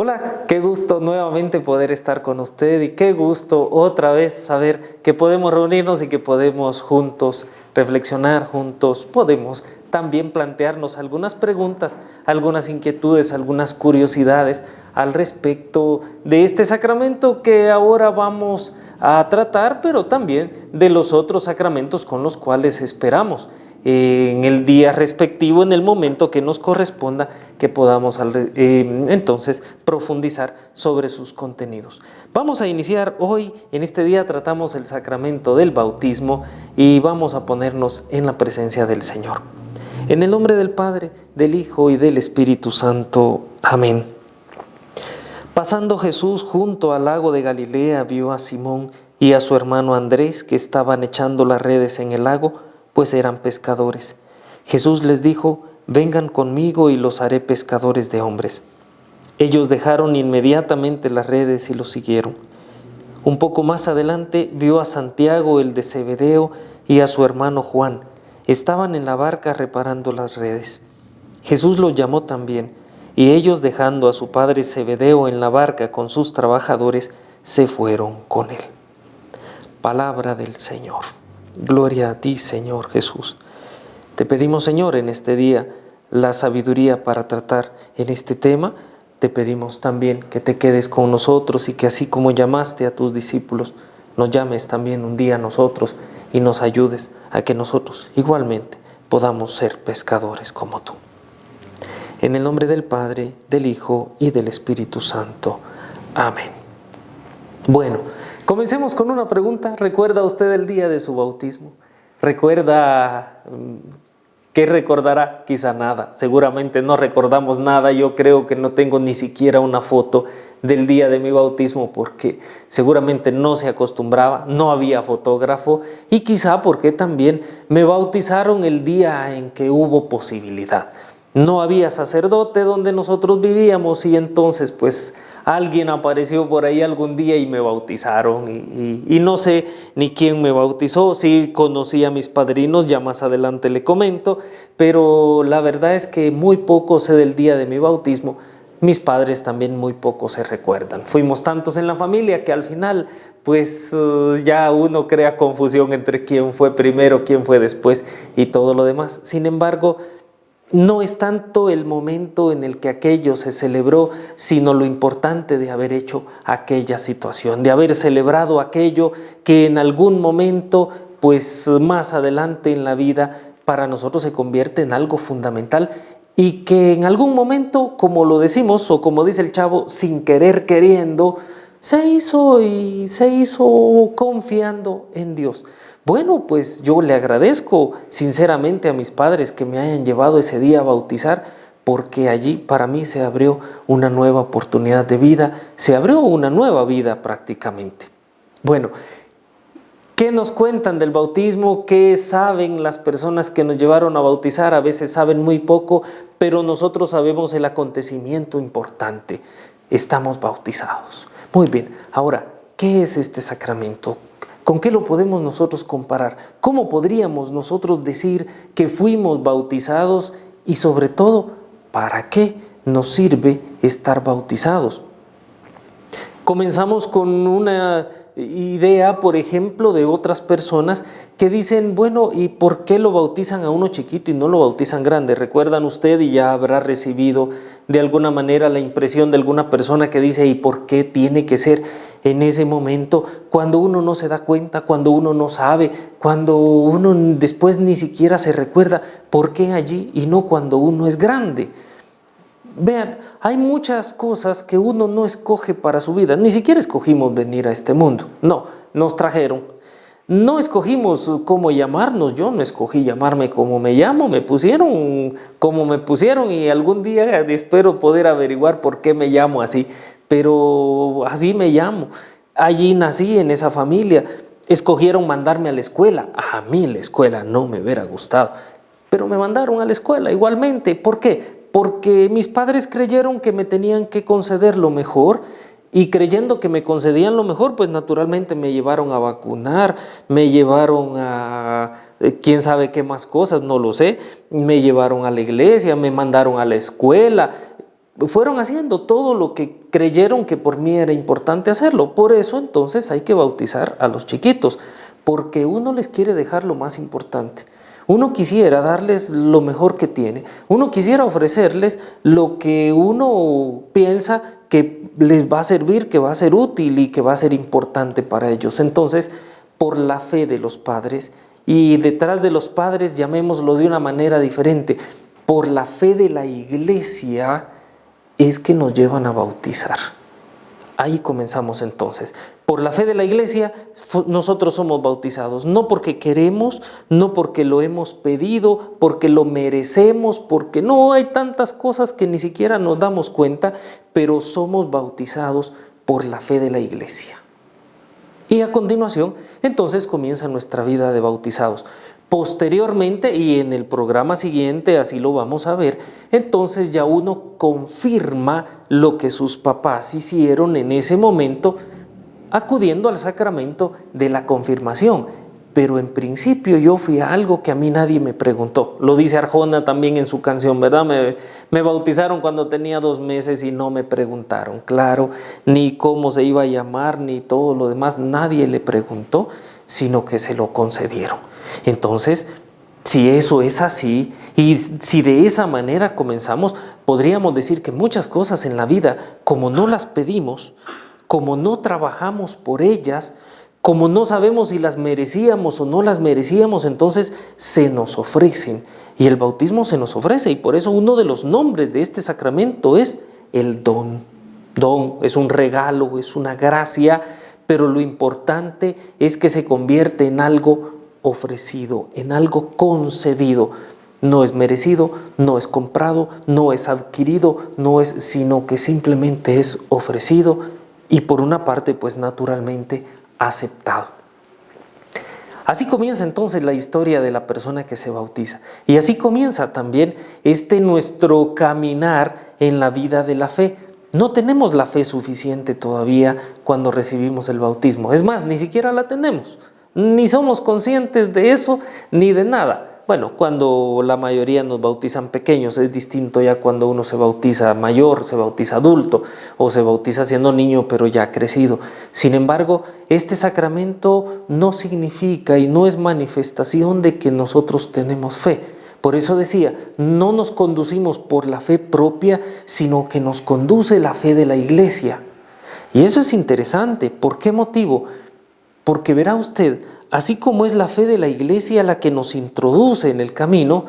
Hola, qué gusto nuevamente poder estar con usted y qué gusto otra vez saber que podemos reunirnos y que podemos juntos reflexionar, juntos podemos también plantearnos algunas preguntas, algunas inquietudes, algunas curiosidades al respecto de este sacramento que ahora vamos a tratar, pero también de los otros sacramentos con los cuales esperamos en el día respectivo, en el momento que nos corresponda, que podamos entonces profundizar sobre sus contenidos. Vamos a iniciar hoy, en este día tratamos el sacramento del bautismo y vamos a ponernos en la presencia del Señor. En el nombre del Padre, del Hijo y del Espíritu Santo. Amén. Pasando Jesús junto al lago de Galilea, vio a Simón y a su hermano Andrés que estaban echando las redes en el lago, pues eran pescadores. Jesús les dijo: vengan conmigo y los haré pescadores de hombres. Ellos dejaron inmediatamente las redes y los siguieron. Un poco más adelante vio a Santiago el de Zebedeo y a su hermano Juan. Estaban en la barca reparando las redes. Jesús los llamó también, y ellos, dejando a su padre Zebedeo en la barca con sus trabajadores, se fueron con él. Palabra del Señor. Gloria a ti, Señor Jesús. Te pedimos, Señor, en este día la sabiduría para tratar en este tema. Te pedimos también que te quedes con nosotros y que así como llamaste a tus discípulos, nos llames también un día a nosotros y nos ayudes a que nosotros igualmente podamos ser pescadores como tú. En el nombre del Padre, del Hijo y del Espíritu Santo. Amén. Bueno, comencemos con una pregunta. ¿Recuerda usted el día de su bautismo? ¿Recuerda? ¿Qué recordará? Quizá nada. Seguramente no recordamos nada. Yo creo que no tengo ni siquiera una foto del día de mi bautismo porque seguramente no se acostumbraba, no había fotógrafo y quizá porque también me bautizaron el día en que hubo posibilidad. No había sacerdote donde nosotros vivíamos y entonces pues alguien apareció por ahí algún día y me bautizaron y no sé ni quién me bautizó. Sí conocí a mis padrinos, ya más adelante le comento, pero la verdad es que muy poco sé del día de mi bautismo. Mis padres también muy poco se recuerdan. Fuimos tantos en la familia que al final pues ya uno crea confusión entre quién fue primero, quién fue después y todo lo demás. Sin embargo, no es tanto el momento en el que aquello se celebró, sino lo importante de haber hecho aquella situación, de haber celebrado aquello que en algún momento, pues más adelante en la vida, para nosotros se convierte en algo fundamental y que en algún momento, como lo decimos o como dice el chavo, sin querer queriendo, se hizo confiando en Dios. Bueno, pues yo le agradezco sinceramente a mis padres que me hayan llevado ese día a bautizar, porque allí para mí se abrió una nueva oportunidad de vida, se abrió una nueva vida prácticamente. Bueno, ¿qué nos cuentan del bautismo? ¿Qué saben las personas que nos llevaron a bautizar? A veces saben muy poco, pero nosotros sabemos el acontecimiento importante. Estamos bautizados. Muy bien, ahora, ¿qué es este sacramento? ¿Con qué lo podemos nosotros comparar? ¿Cómo podríamos nosotros decir que fuimos bautizados? Y sobre todo, ¿para qué nos sirve estar bautizados? Comenzamos con una idea, por ejemplo, de otras personas que dicen, bueno, ¿y por qué lo bautizan a uno chiquito y no lo bautizan grande? ¿Recuerdan usted y ya habrá recibido de alguna manera la impresión de alguna persona que dice, ¿y por qué tiene que ser en ese momento cuando uno no se da cuenta, cuando uno no sabe, cuando uno después ni siquiera se recuerda por qué allí y no cuando uno es grande? Vean, hay muchas cosas que uno no escoge para su vida. Ni siquiera escogimos venir a este mundo. No, nos trajeron. No escogimos cómo llamarnos. Yo no escogí llamarme como me llamo. Me pusieron como me pusieron y algún día espero poder averiguar por qué me llamo así. Pero así me llamo. Allí nací en esa familia. Escogieron mandarme a la escuela. A mí la escuela no me hubiera gustado, pero me mandaron a la escuela igualmente. ¿Por qué? Porque mis padres creyeron que me tenían que conceder lo mejor y creyendo que me concedían lo mejor, pues naturalmente me llevaron a vacunar, me llevaron a quién sabe qué más cosas, no lo sé, me llevaron a la iglesia, me mandaron a la escuela. fueron haciendo todo lo que creyeron que por mí era importante hacerlo. Por eso entonces hay que bautizar a los chiquitos, porque uno les quiere dejar lo más importante. Uno quisiera darles lo mejor que tiene. Uno quisiera ofrecerles lo que uno piensa que les va a servir, que va a ser útil y que va a ser importante para ellos. Entonces, por la fe de los padres, y detrás de los padres, llamémoslo de una manera diferente, por la fe de la iglesia, es que nos llevan a bautizar. Ahí comenzamos entonces. Por la fe de la iglesia, nosotros somos bautizados, no porque queremos, no porque lo hemos pedido, porque lo merecemos, porque no, hay tantas cosas que ni siquiera nos damos cuenta, pero somos bautizados por la fe de la iglesia. Y a continuación, entonces comienza nuestra vida de bautizados. Posteriormente, y en el programa siguiente, así lo vamos a ver, entonces ya uno confirma lo que sus papás hicieron en ese momento, acudiendo al sacramento de la confirmación. Pero en principio yo fui a algo que a mí nadie me preguntó. Lo dice Arjona también en su canción, ¿verdad? Me bautizaron cuando tenía 2 meses y no me preguntaron, claro, ni cómo se iba a llamar, ni todo lo demás. Nadie le preguntó, sino que se lo concedieron. Entonces, si eso es así, y si de esa manera comenzamos, podríamos decir que muchas cosas en la vida, como no las pedimos, como no trabajamos por ellas, como no sabemos si las merecíamos o no las merecíamos, entonces se nos ofrecen. Y el bautismo se nos ofrece, y por eso uno de los nombres de este sacramento es el don. Don es un regalo, es una gracia, pero lo importante es que se convierte en algo ofrecido, en algo concedido. No es merecido, no es comprado, no es adquirido, sino que simplemente es ofrecido y por una parte, pues naturalmente, aceptado. Así comienza entonces la historia de la persona que se bautiza. Y así comienza también nuestro caminar en la vida de la fe. No tenemos la fe suficiente todavía cuando recibimos el bautismo. Es más, ni siquiera la tenemos. Ni somos conscientes de eso, ni de nada. Bueno, cuando la mayoría nos bautizan pequeños, es distinto ya cuando uno se bautiza mayor, se bautiza adulto o se bautiza siendo niño pero ya crecido. Sin embargo, este sacramento no significa y no es manifestación de que nosotros tenemos fe. Por eso decía, no nos conducimos por la fe propia, sino que nos conduce la fe de la iglesia. Y eso es interesante. ¿Por qué motivo? Porque verá usted, así como es la fe de la iglesia la que nos introduce en el camino,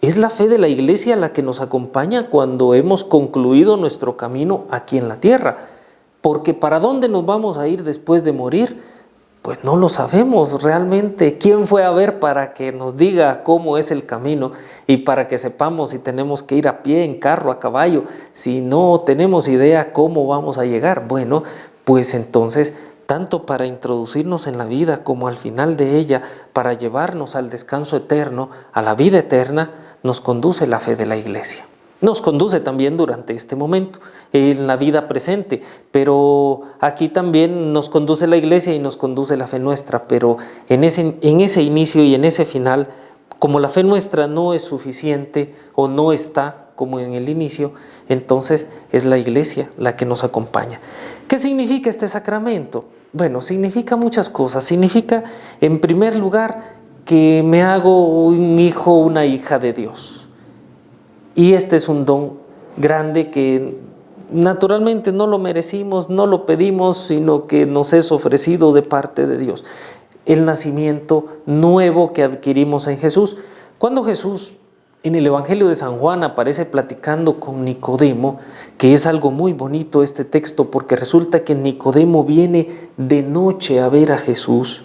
es la fe de la iglesia la que nos acompaña cuando hemos concluido nuestro camino aquí en la tierra. Porque ¿para dónde nos vamos a ir después de morir? Pues no lo sabemos realmente. ¿Quién fue a ver para que nos diga cómo es el camino y para que sepamos si tenemos que ir a pie, en carro, a caballo? Si no tenemos idea cómo vamos a llegar, bueno, pues entonces tanto para introducirnos en la vida como al final de ella, para llevarnos al descanso eterno, a la vida eterna, nos conduce la fe de la iglesia. Nos conduce también durante este momento, en la vida presente, pero aquí también nos conduce la iglesia y nos conduce la fe nuestra, pero en ese inicio y en ese final, como la fe nuestra no es suficiente o no está como en el inicio, entonces es la iglesia la que nos acompaña. ¿Qué significa este sacramento? Bueno, significa muchas cosas. Significa, en primer lugar, que me hago un hijo, una hija de Dios. Y este es un don grande que naturalmente no lo merecimos, no lo pedimos, sino que nos es ofrecido de parte de Dios. El nacimiento nuevo que adquirimos en Jesús. Cuando Jesús en el Evangelio de San Juan aparece platicando con Nicodemo, que es algo muy bonito este texto, porque resulta que Nicodemo viene de noche a ver a Jesús.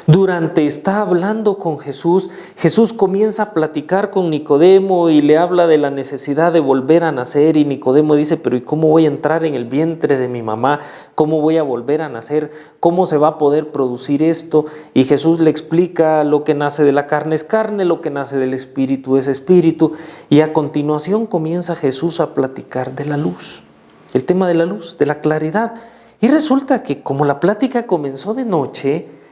Durante está hablando con Jesús, Jesús comienza a platicar con Nicodemo y le habla de la necesidad de volver a nacer, y Nicodemo dice, pero ¿y cómo voy a entrar en el vientre de mi mamá? ¿Cómo voy a volver a nacer? ¿Cómo se va a poder producir esto? Y Jesús le explica, lo que nace de la carne es carne, lo que nace del espíritu es espíritu, y a continuación comienza Jesús a platicar de la luz, el tema de la luz, de la claridad. Y resulta que como la plática comenzó de noche,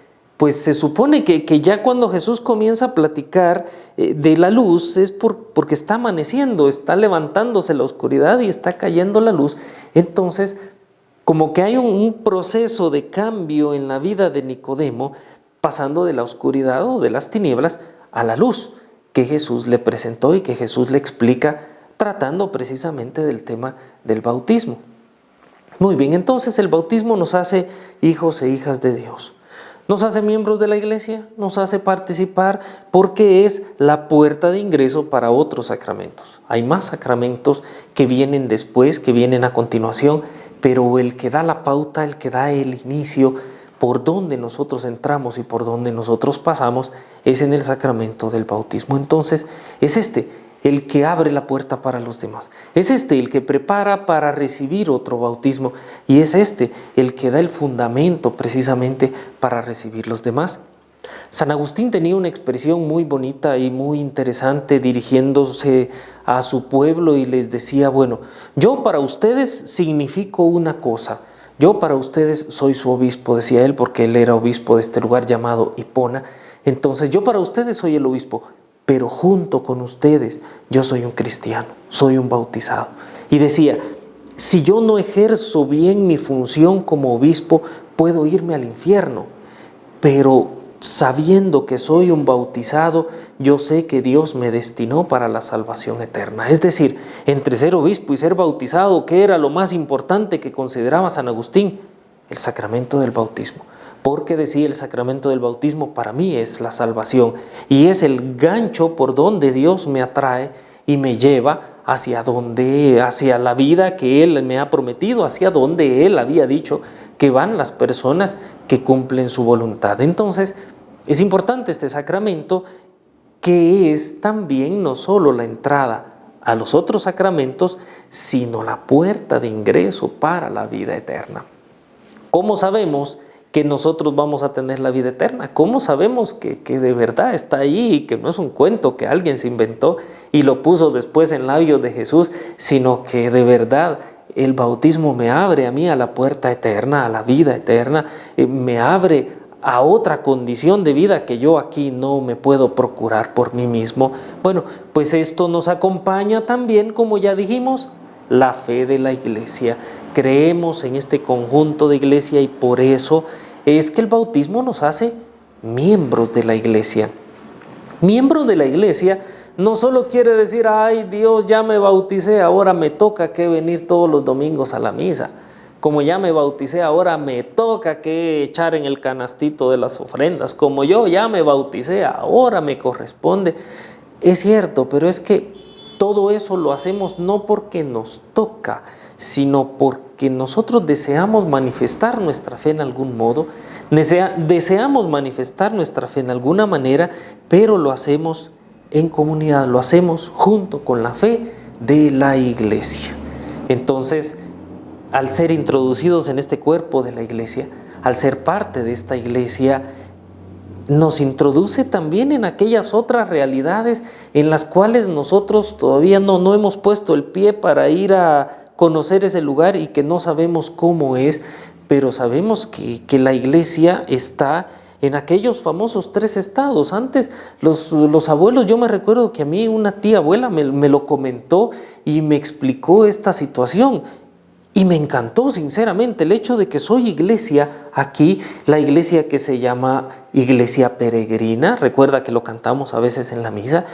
pues se supone que ya cuando Jesús comienza a platicar de la luz es porque está amaneciendo, está levantándose la oscuridad y está cayendo la luz. Entonces, como que hay un proceso de cambio en la vida de Nicodemo, pasando de la oscuridad o de las tinieblas a la luz que Jesús le presentó y que Jesús le explica, tratando precisamente del tema del bautismo. Muy bien, entonces el bautismo nos hace hijos e hijas de Dios. Nos hace miembros de la iglesia, nos hace participar porque es la puerta de ingreso para otros sacramentos. Hay más sacramentos que vienen después, que vienen a continuación, pero el que da la pauta, el que da el inicio, por donde nosotros entramos y por donde nosotros pasamos, es en el sacramento del bautismo. Entonces, es el que abre la puerta para los demás. Es el que prepara para recibir otro bautismo y es el que da el fundamento precisamente para recibir los demás. San Agustín tenía una expresión muy bonita y muy interesante dirigiéndose a su pueblo y les decía, bueno, yo para ustedes significo una cosa, yo para ustedes soy su obispo, decía él, porque él era obispo de este lugar llamado Hipona. Entonces yo para ustedes soy el obispo, pero junto con ustedes yo soy un cristiano, soy un bautizado. Y decía, si yo no ejerzo bien mi función como obispo, puedo irme al infierno, pero sabiendo que soy un bautizado, yo sé que Dios me destinó para la salvación eterna. Es decir, entre ser obispo y ser bautizado, ¿qué era lo más importante que consideraba San Agustín? El sacramento del bautismo. Porque decía, el sacramento del bautismo para mí es la salvación y es el gancho por donde Dios me atrae y me lleva hacia la vida que Él me ha prometido, hacia donde Él había dicho que van las personas que cumplen su voluntad. Entonces, es importante este sacramento, que es también no solo la entrada a los otros sacramentos, sino la puerta de ingreso para la vida eterna. ¿Cómo sabemos que nosotros vamos a tener la vida eterna? ¿Cómo sabemos que de verdad está ahí y que no es un cuento que alguien se inventó y lo puso después en labios de Jesús, sino que de verdad el bautismo me abre a mí a la puerta eterna, a la vida eterna, me abre a otra condición de vida que yo aquí no me puedo procurar por mí mismo? Bueno, pues esto nos acompaña también, como ya dijimos, la fe de la iglesia. Creemos en este conjunto de iglesia y por eso es que el bautismo nos hace miembros de la iglesia. Miembros de la iglesia no solo quiere decir, ay Dios, ya me bauticé, ahora me toca que venir todos los domingos a la misa. Como ya me bauticé, ahora me toca que echar en el canastito de las ofrendas. Como yo ya me bauticé, ahora me corresponde. Es cierto, pero es que todo eso lo hacemos no porque nos toca, sino porque nosotros deseamos manifestar nuestra fe en algún modo, deseamos manifestar nuestra fe en alguna manera, pero lo hacemos en comunidad, lo hacemos junto con la fe de la iglesia. Entonces, al ser introducidos en este cuerpo de la iglesia, al ser parte de esta iglesia, nos introduce también en aquellas otras realidades en las cuales nosotros todavía no hemos puesto el pie para ir a conocer ese lugar y que no sabemos cómo es, pero sabemos que la iglesia está en aquellos famosos 3 estados. Antes los abuelos, yo me recuerdo que a mí una tía abuela me lo comentó y me explicó esta situación. Y me encantó sinceramente el hecho de que soy iglesia aquí, la iglesia que se llama iglesia peregrina, recuerda que lo cantamos a veces en la misa,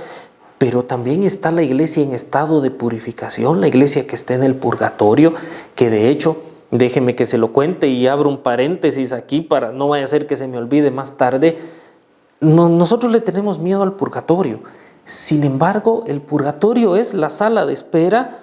pero también está la iglesia en estado de purificación, la iglesia que está en el purgatorio, que de hecho, déjeme que se lo cuente y abro un paréntesis aquí para no vaya a ser que se me olvide más tarde, nosotros le tenemos miedo al purgatorio. Sin embargo, el purgatorio es la sala de espera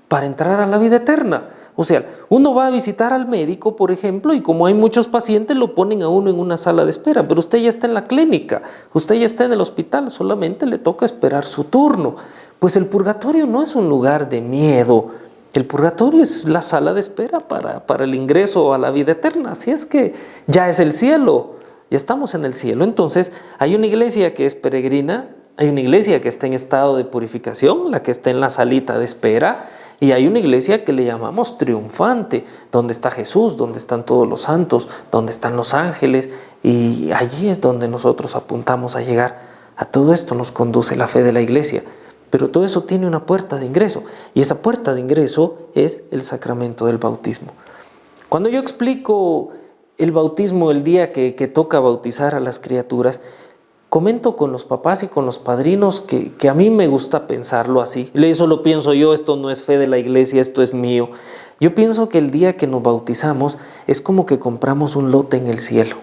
para entrar a la vida eterna. O sea, uno va a visitar al médico, por ejemplo, y como hay muchos pacientes, lo ponen a uno en una sala de espera, pero usted ya está en la clínica, usted ya está en el hospital, solamente le toca esperar su turno. Pues el purgatorio no es un lugar de miedo, el purgatorio es la sala de espera para el ingreso a la vida eterna, así es que ya es el cielo, ya estamos en el cielo. Entonces, hay una iglesia que es peregrina, hay una iglesia que está en estado de purificación, la que está en la salita de espera, Y hay una iglesia que le llamamos triunfante, donde está Jesús, donde están todos los santos, donde están los ángeles, y allí es donde nosotros apuntamos a llegar. A todo esto nos conduce la fe de la iglesia, pero todo eso tiene una puerta de ingreso, y esa puerta de ingreso es el sacramento del bautismo. Cuando yo explico el bautismo el día que toca bautizar a las criaturas, comento con los papás y con los padrinos que a mí me gusta pensarlo así. Eso lo pienso yo, esto no es fe de la iglesia, esto es mío. Yo pienso que el día que nos bautizamos es como que compramos un lote en el cielo.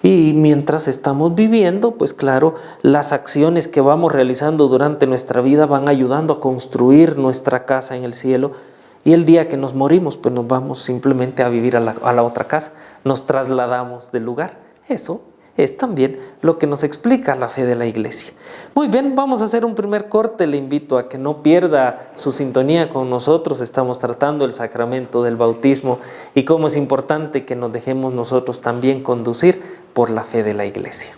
Y mientras estamos viviendo, pues claro, las acciones que vamos realizando durante nuestra vida van ayudando a construir nuestra casa en el cielo. Y el día que nos morimos, pues nos vamos simplemente a vivir a la otra casa, nos trasladamos del lugar. Eso es también lo que nos explica la fe de la iglesia. Muy bien, vamos a hacer un primer corte. Le invito a que no pierda su sintonía con nosotros. Estamos tratando el sacramento del bautismo y cómo es importante que nos dejemos nosotros también conducir por la fe de la iglesia.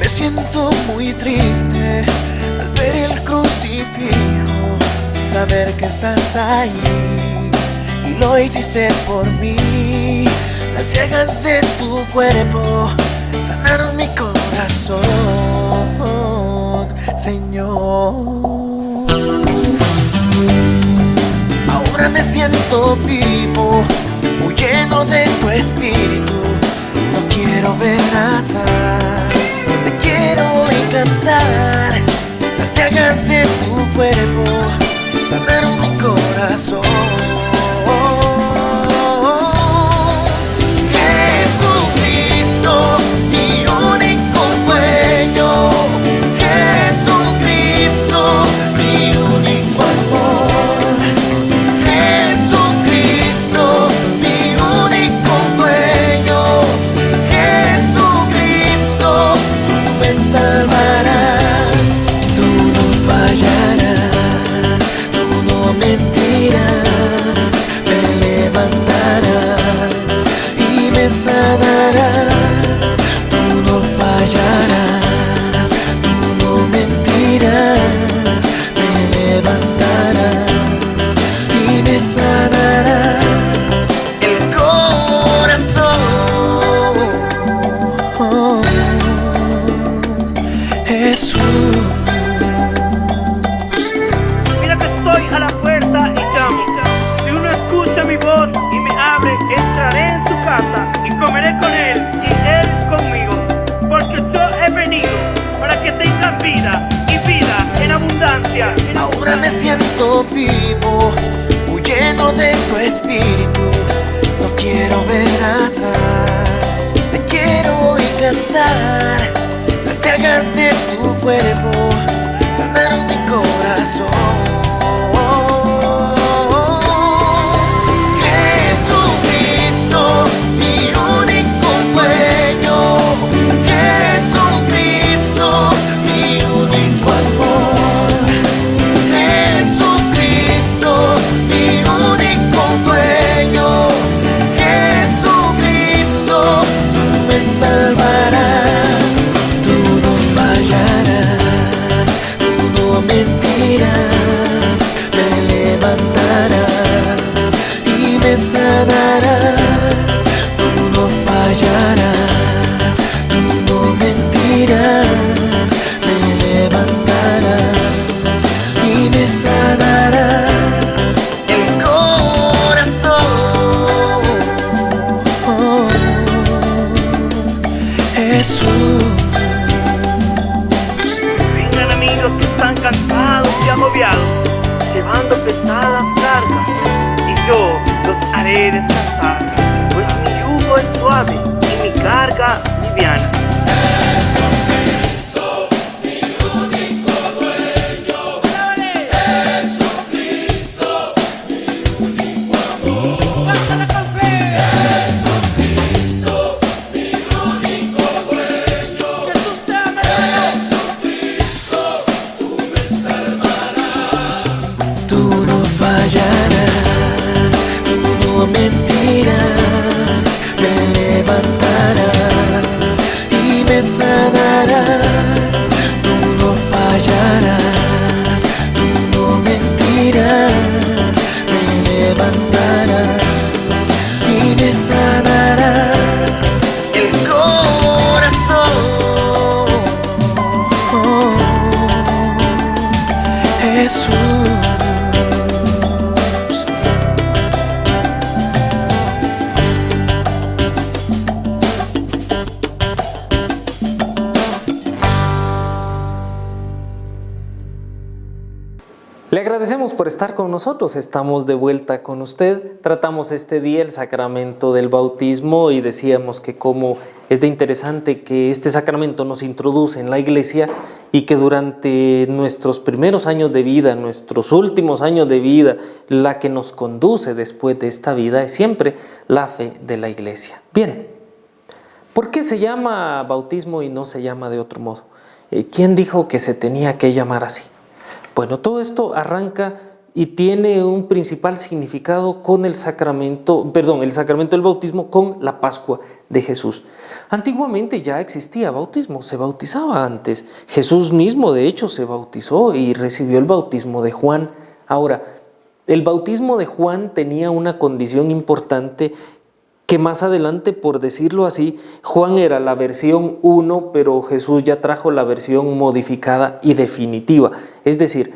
Siento muy triste al ver el crucifijo, saber que estás ahí y lo hiciste por mí. Las llagas de tu cuerpo sanaron mi corazón, Señor. Ahora me siento vivo, muy lleno de tu espíritu. No quiero ver atrás, te quiero encantar. Las llagas de tu cuerpo sanaron mi corazón. Jesucristo, mi único dueño. Jesucristo, mi único amor. Jesucristo, mi único dueño. Jesucristo, tú me salvarás, tú no fallarás, tú no mentirás, me levantarás y me sanarás, tú no fallarás, tú no mentirás, me levantarás y me sanarás el corazón. Jesús. Mira que estoy a la puerta y llamo. Si uno escucha mi voz y me abre, entraré en su casa y comeré con él y él conmigo. Porque yo he venido para que tengan vida y vida en abundancia. Ahora me siento vivo, muy lleno de tu espíritu. No quiero ver atrás, te quiero encantar. Las llagas de tu cuerpo sanaron mi corazón. Jesucristo, mi único dueño. Jesucristo, mi único amor. Jesucristo, mi único dueño. Jesucristo, tú me salvarás, tú no fallarás, tú no mentirás, me levantarás y me sanarás, tú no fallarás, tú no mentirás, me levantarás y me sanarás el corazón. Jesús. Vengan amigos que están cansados y agobiados, llevando pesadas cargas, y yo los haré descansar, pues mi yugo es suave y mi carga liviana. sanarás, tú no fallarás, tú no mentirás, me levantarás y me sanarás el corazón. Jesús. Le agradecemos por estar con nosotros, estamos de vuelta con usted. Tratamos este día el sacramento del bautismo y decíamos que como es de interesante que este sacramento nos introduce en la iglesia y que durante nuestros primeros años de vida, nuestros últimos años de vida, la que nos conduce después de esta vida es siempre la fe de la iglesia. Bien, ¿por qué se llama bautismo y no se llama de otro modo? ¿Quién dijo que se tenía que llamar así? Bueno, todo esto arranca y tiene un principal significado con el sacramento del bautismo con la Pascua de Jesús. Antiguamente ya existía bautismo, se bautizaba antes. Jesús mismo, de hecho, se bautizó y recibió el bautismo de Juan. Ahora, el bautismo de Juan tenía una condición importante que más adelante, por decirlo así, Juan era la versión 1, pero Jesús ya trajo la versión modificada y definitiva. Es decir,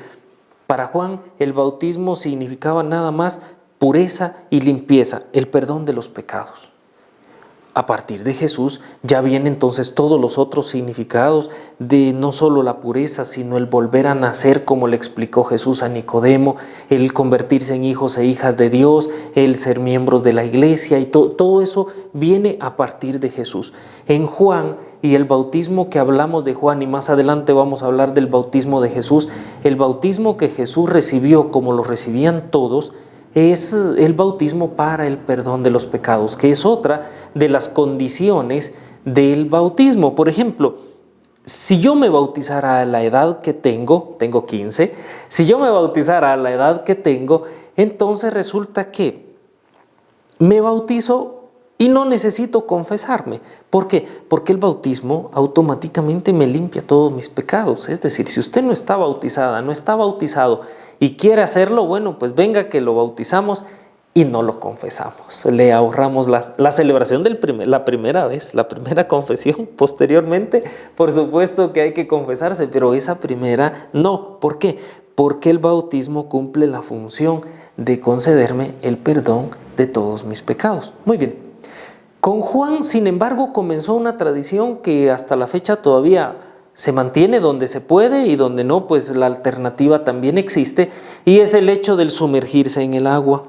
para Juan el bautismo significaba nada más pureza y limpieza, el perdón de los pecados. A partir de Jesús ya vienen entonces todos los otros significados de no solo la pureza, sino el volver a nacer, como le explicó Jesús a Nicodemo, el convertirse en hijos e hijas de Dios, el ser miembros de la iglesia, y todo eso viene a partir de Jesús. En Juan, y el bautismo que hablamos de Juan, y más adelante vamos a hablar del bautismo de Jesús, el bautismo que Jesús recibió como lo recibían todos, es el bautismo para el perdón de los pecados, que es otra de las condiciones del bautismo. Por ejemplo, si yo me bautizara a la edad que tengo 15, si yo me bautizara a la edad que tengo, entonces resulta que me bautizo y no necesito confesarme. ¿Por qué? Porque el bautismo automáticamente me limpia todos mis pecados. Es decir, si usted no está bautizada, no está bautizado y quiere hacerlo, bueno, pues venga que lo bautizamos y no lo confesamos. Le ahorramos la celebración la primera vez, la primera confesión. Posteriormente, por supuesto que hay que confesarse, pero esa primera no. ¿Por qué? Porque el bautismo cumple la función de concederme el perdón de todos mis pecados. Muy bien. Con Juan, sin embargo, comenzó una tradición que hasta la fecha todavía se mantiene donde se puede y donde no, pues la alternativa también existe, y es el hecho del sumergirse en el agua.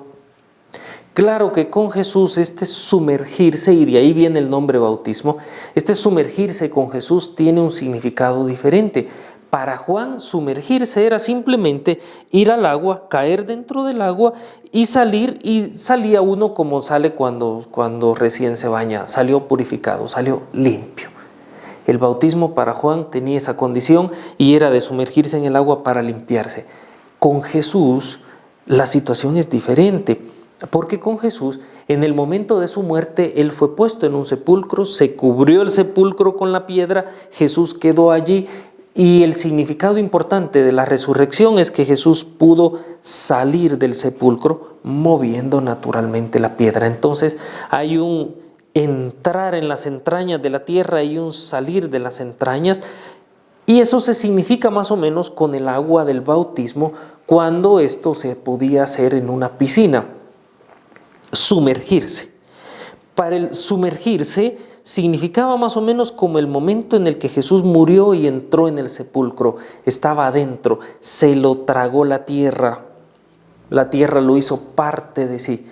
Claro que con Jesús este sumergirse, y de ahí viene el nombre bautismo, este sumergirse con Jesús tiene un significado diferente. Para Juan, sumergirse era simplemente ir al agua, caer dentro del agua y salir, y salía uno como sale cuando recién se baña, salió purificado, salió limpio. El bautismo para Juan tenía esa condición y era de sumergirse en el agua para limpiarse. Con Jesús la situación es diferente, porque con Jesús, en el momento de su muerte, Él fue puesto en un sepulcro, se cubrió el sepulcro con la piedra, Jesús quedó allí. Y el significado importante de la resurrección es que Jesús pudo salir del sepulcro moviendo naturalmente la piedra. Entonces hay un entrar en las entrañas de la tierra y un salir de las entrañas, y eso se significa más o menos con el agua del bautismo, cuando esto se podía hacer en una piscina. Sumergirse. Para el sumergirse significaba más o menos como el momento en el que Jesús murió y entró en el sepulcro. Estaba adentro, se lo tragó la tierra lo hizo parte de sí.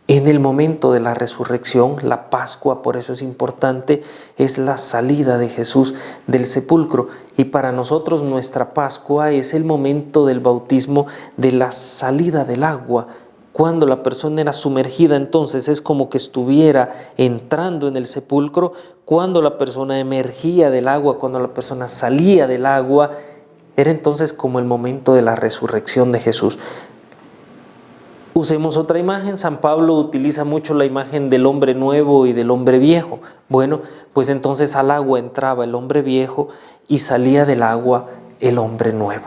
En el momento de la resurrección, la Pascua, por eso es importante, es la salida de Jesús del sepulcro. Y para nosotros nuestra Pascua es el momento del bautismo, de la salida del agua. Cuando la persona era sumergida, entonces es como que estuviera entrando en el sepulcro. Cuando la persona emergía del agua, cuando la persona salía del agua, era entonces como el momento de la resurrección de Jesús. Usemos otra imagen. San Pablo utiliza mucho la imagen del hombre nuevo y del hombre viejo. Bueno, pues entonces al agua entraba el hombre viejo y salía del agua el hombre nuevo.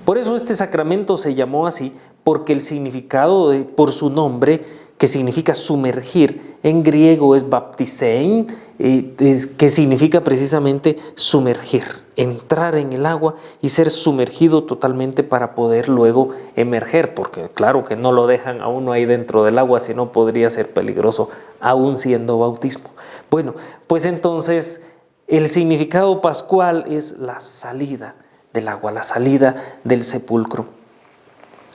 Por eso este sacramento se llamó así, porque el significado por su nombre, que significa sumergir, en griego es baptisein, que significa precisamente sumergir, entrar en el agua y ser sumergido totalmente para poder luego emerger, porque claro que no lo dejan a uno ahí dentro del agua, si no podría ser peligroso, aún siendo bautismo. Bueno, pues entonces el significado pascual es la salida del agua, la salida del sepulcro.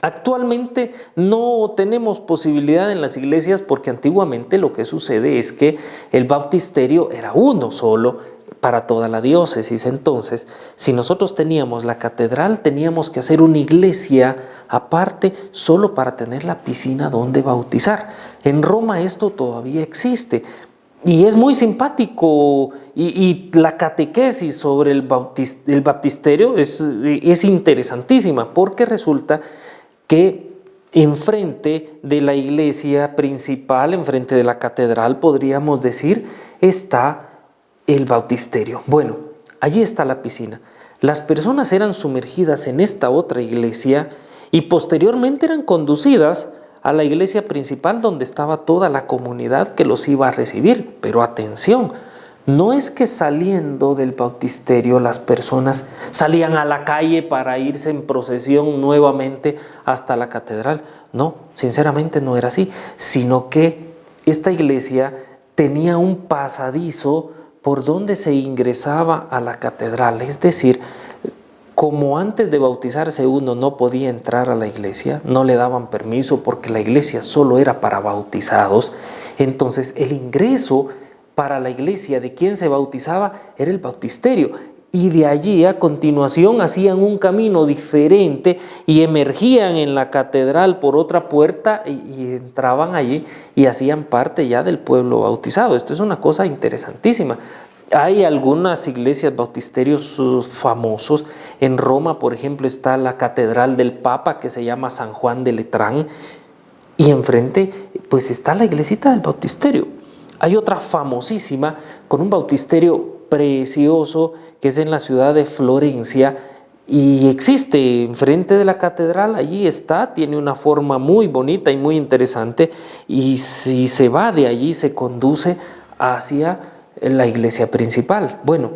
Actualmente no tenemos posibilidad en las iglesias porque antiguamente lo que sucede es que el baptisterio era uno solo para toda la diócesis. Entonces, si nosotros teníamos la catedral, teníamos que hacer una iglesia aparte solo para tener la piscina donde bautizar. En Roma esto todavía existe. Y es muy simpático y la catequesis sobre el baptisterio es interesantísima porque resulta que enfrente de la iglesia principal, enfrente de la catedral, podríamos decir, está el bautisterio. Bueno, allí está la piscina. Las personas eran sumergidas en esta otra iglesia y posteriormente eran conducidas a la iglesia principal donde estaba toda la comunidad que los iba a recibir. Pero atención, no es que saliendo del bautisterio las personas salían a la calle para irse en procesión nuevamente hasta la catedral. No, sinceramente no era así, sino que esta iglesia tenía un pasadizo por donde se ingresaba a la catedral. Es decir, como antes de bautizarse uno no podía entrar a la iglesia, no le daban permiso porque la iglesia solo era para bautizados, entonces el ingreso para la iglesia de quien se bautizaba era el bautisterio. Y de allí a continuación hacían un camino diferente y emergían en la catedral por otra puerta y entraban allí y hacían parte ya del pueblo bautizado. Esto es una cosa interesantísima. Hay algunas iglesias bautisterios famosos. En Roma, por ejemplo, está la catedral del Papa que se llama San Juan de Letrán y enfrente pues está la iglesita del bautisterio. Hay otra famosísima con un bautisterio precioso que es en la ciudad de Florencia y existe enfrente de la catedral, allí está, tiene una forma muy bonita y muy interesante y si se va de allí se conduce hacia la iglesia principal. Bueno,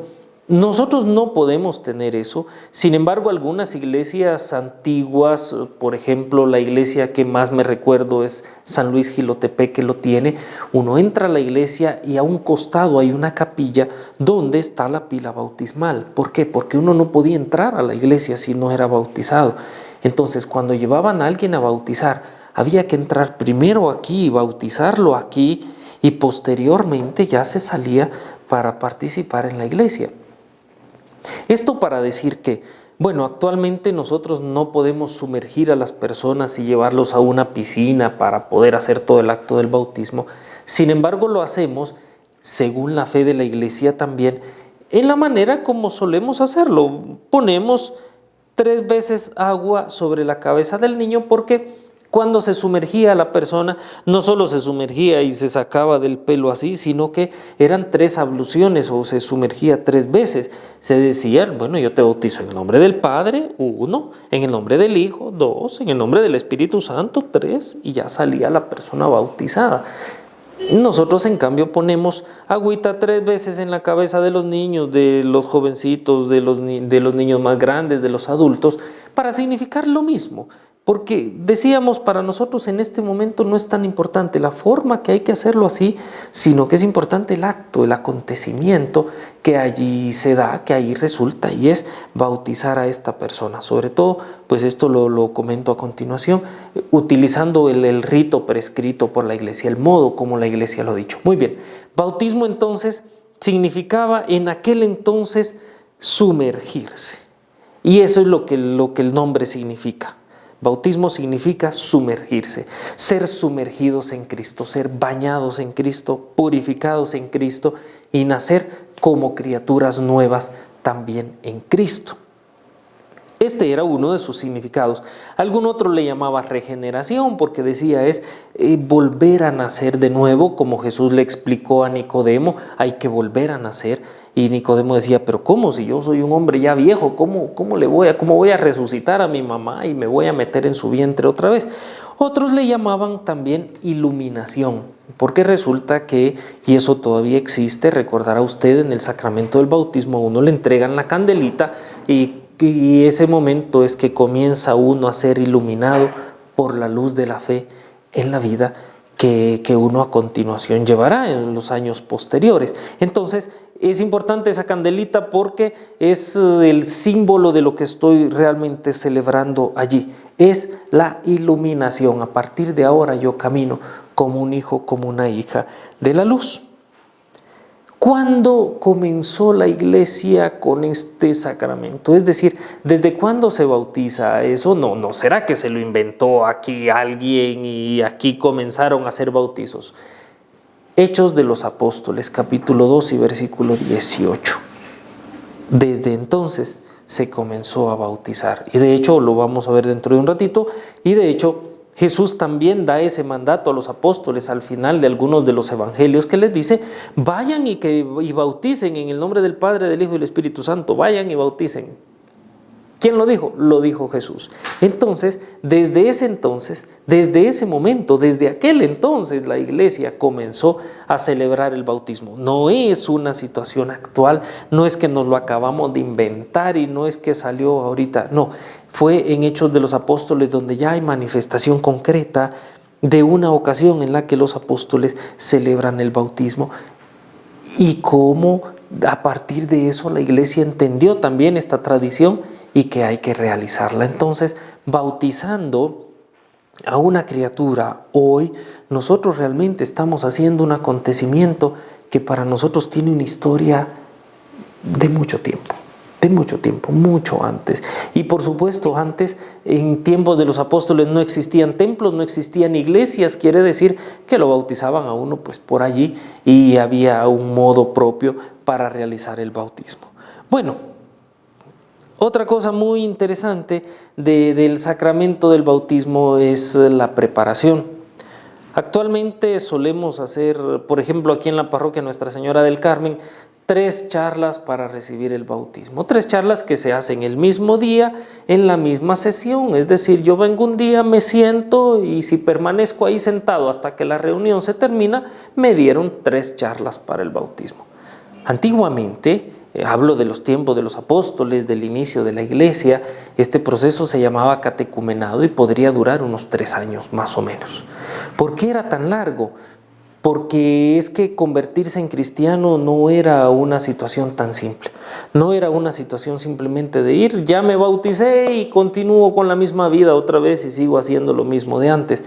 nosotros no podemos tener eso, sin embargo algunas iglesias antiguas, por ejemplo la iglesia que más me recuerdo es San Luis Jilotepec que lo tiene, uno entra a la iglesia y a un costado hay una capilla donde está la pila bautismal. ¿Por qué? Porque uno no podía entrar a la iglesia si no era bautizado. Entonces cuando llevaban a alguien a bautizar, había que entrar primero aquí y bautizarlo aquí y posteriormente ya se salía para participar en la iglesia. Esto para decir que, bueno, actualmente nosotros no podemos sumergir a las personas y llevarlos a una piscina para poder hacer todo el acto del bautismo. Sin embargo, lo hacemos, según la fe de la iglesia también, en la manera como solemos hacerlo. Ponemos 3 veces agua sobre la cabeza del niño porque cuando se sumergía la persona, no solo se sumergía y se sacaba del pelo así, sino que eran 3 abluciones o se sumergía 3 veces. Se decía, bueno, yo te bautizo en el nombre del Padre, 1, en el nombre del Hijo, 2, en el nombre del Espíritu Santo, 3, y ya salía la persona bautizada. Nosotros en cambio ponemos agüita 3 veces en la cabeza de los niños, de los jovencitos, de los niños más grandes, de los adultos, para significar lo mismo. Porque decíamos, para nosotros en este momento no es tan importante la forma que hay que hacerlo así, sino que es importante el acto, el acontecimiento que allí se da, que ahí resulta, y es bautizar a esta persona. Sobre todo, pues esto lo comento a continuación, utilizando el rito prescrito por la iglesia, el modo como la iglesia lo ha dicho. Muy bien, bautismo entonces significaba en aquel entonces sumergirse. Y eso es lo que el nombre significa. Bautismo significa sumergirse, ser sumergidos en Cristo, ser bañados en Cristo, purificados en Cristo y nacer como criaturas nuevas también en Cristo. Este era uno de sus significados. Algún otro le llamaba regeneración porque decía es volver a nacer de nuevo, como Jesús le explicó a Nicodemo, hay que volver a nacer. Y Nicodemo decía, pero ¿cómo? Si yo soy un hombre ya viejo, ¿cómo voy a resucitar a mi mamá y me voy a meter en su vientre otra vez? Otros le llamaban también iluminación, porque resulta que, y eso todavía existe, recordará usted en el sacramento del bautismo, a uno le entregan la candelita y ese momento es que comienza uno a ser iluminado por la luz de la fe en la vida que uno a continuación llevará en los años posteriores. Entonces, es importante esa candelita porque es el símbolo de lo que estoy realmente celebrando allí. Es la iluminación. A partir de ahora yo camino como un hijo, como una hija de la luz. ¿Cuándo comenzó la iglesia con este sacramento? Es decir, ¿desde cuándo se bautiza? Eso no será que se lo inventó aquí alguien y aquí comenzaron a hacer bautizos. Hechos de los Apóstoles, capítulo 2 y versículo 18. Desde entonces se comenzó a bautizar. Y de hecho, lo vamos a ver dentro de un ratito, y de hecho Jesús también da ese mandato a los apóstoles al final de algunos de los evangelios que les dice, vayan y bauticen en el nombre del Padre, del Hijo y del Espíritu Santo, vayan y bauticen. ¿Quién lo dijo? Lo dijo Jesús. Entonces, desde ese momento, desde aquel entonces, la iglesia comenzó a celebrar el bautismo. No es una situación actual, no es que nos lo acabamos de inventar y no es que salió ahorita, no. Fue en Hechos de los Apóstoles donde ya hay manifestación concreta de una ocasión en la que los apóstoles celebran el bautismo y cómo a partir de eso la iglesia entendió también esta tradición y que hay que realizarla. Entonces, bautizando a una criatura hoy, nosotros realmente estamos haciendo un acontecimiento que para nosotros tiene una historia de mucho tiempo, mucho antes. Y por supuesto, antes, en tiempos de los apóstoles, no existían templos, no existían iglesias, quiere decir que lo bautizaban a uno pues por allí y había un modo propio para realizar el bautismo. Bueno, otra cosa muy interesante del sacramento del bautismo es la preparación. Actualmente solemos hacer, por ejemplo, aquí en la parroquia Nuestra Señora del Carmen, 3 charlas para recibir el bautismo. 3 charlas que se hacen el mismo día, en la misma sesión. Es decir, yo vengo un día, me siento y si permanezco ahí sentado hasta que la reunión se termina, me dieron 3 charlas para el bautismo. Antiguamente, hablo de los tiempos de los apóstoles, del inicio de la iglesia, este proceso se llamaba catecumenado y podría durar unos 3 años más o menos. ¿Por qué era tan largo? Porque es que convertirse en cristiano no era una situación tan simple. No era una situación simplemente de ir, ya me bauticé y continúo con la misma vida otra vez y sigo haciendo lo mismo de antes.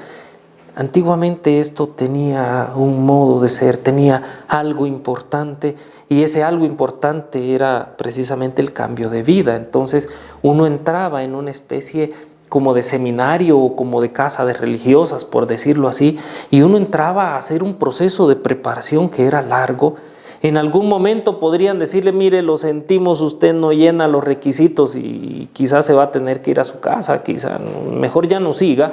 Antiguamente esto tenía un modo de ser, tenía algo importante y ese algo importante era precisamente el cambio de vida. Entonces uno entraba en una especie como de seminario o como de casa de religiosas, por decirlo así, y uno entraba a hacer un proceso de preparación que era largo. En algún momento podrían decirle, mire, lo sentimos, usted no llena los requisitos y quizás se va a tener que ir a su casa, quizás mejor ya no siga.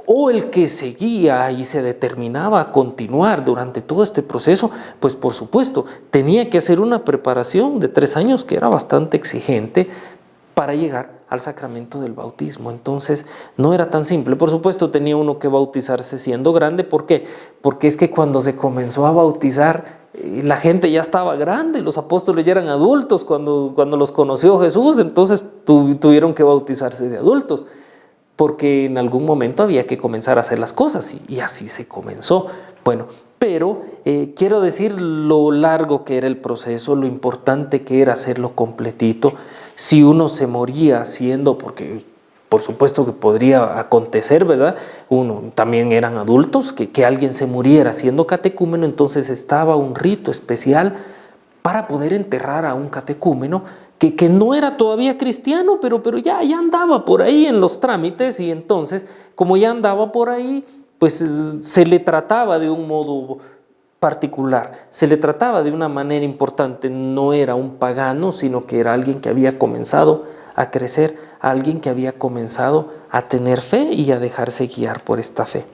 O el que seguía y se determinaba a continuar durante todo este proceso, pues por supuesto tenía que hacer una preparación de 3 años que era bastante exigente para llegar al sacramento del bautismo. Entonces no era tan simple. Por supuesto tenía uno que bautizarse siendo grande. ¿Por qué? Porque es que cuando se comenzó a bautizar la gente ya estaba grande, los apóstoles ya eran adultos cuando los conoció Jesús, entonces tuvieron que bautizarse de adultos, porque en algún momento había que comenzar a hacer las cosas y así se comenzó. Bueno, pero quiero decir lo largo que era el proceso, lo importante que era hacerlo completito. Si uno se moría haciendo, porque por supuesto que podría acontecer, ¿verdad? Uno también eran adultos, que alguien se muriera siendo catecúmeno, entonces estaba un rito especial para poder enterrar a un catecúmeno que no era todavía cristiano, pero ya andaba por ahí en los trámites, y entonces, como ya andaba por ahí, pues se le trataba de un modo particular, se le trataba de una manera importante. No era un pagano, sino que era alguien que había comenzado a crecer a alguien que había comenzado a tener fe y a dejarse guiar por esta fe.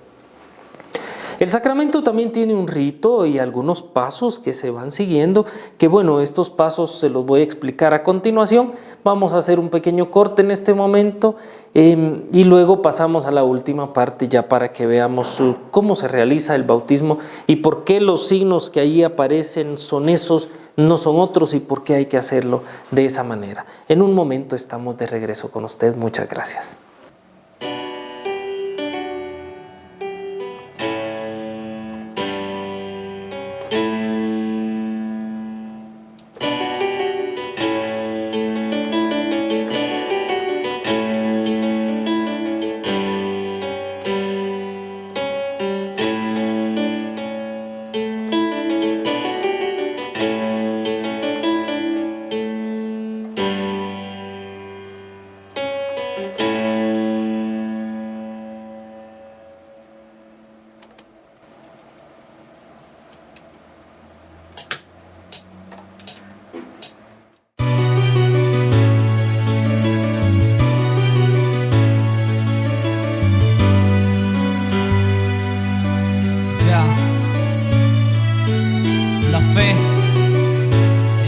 El sacramento también tiene un rito y algunos pasos que se van siguiendo, que bueno, estos pasos se los voy a explicar a continuación. Vamos a hacer un pequeño corte en este momento y luego pasamos a la última parte ya para que veamos cómo se realiza el bautismo y por qué los signos que ahí aparecen son esos, no son otros, y por qué hay que hacerlo de esa manera. En un momento estamos de regreso con usted. Muchas gracias. La fe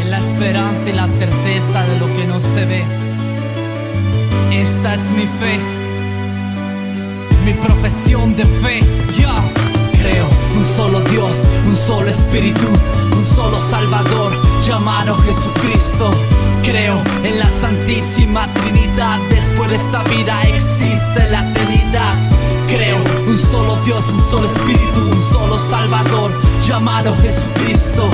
es la esperanza y la certeza de lo que no se ve. Esta es mi fe, mi profesión de fe. Creo un solo Dios, un solo Espíritu, un solo Salvador llamado Jesucristo. Creo en la Santísima Trinidad, después de esta vida existe la eternidad. Creo un solo Dios, un solo Espíritu, un solo Salvador llamado Jesucristo.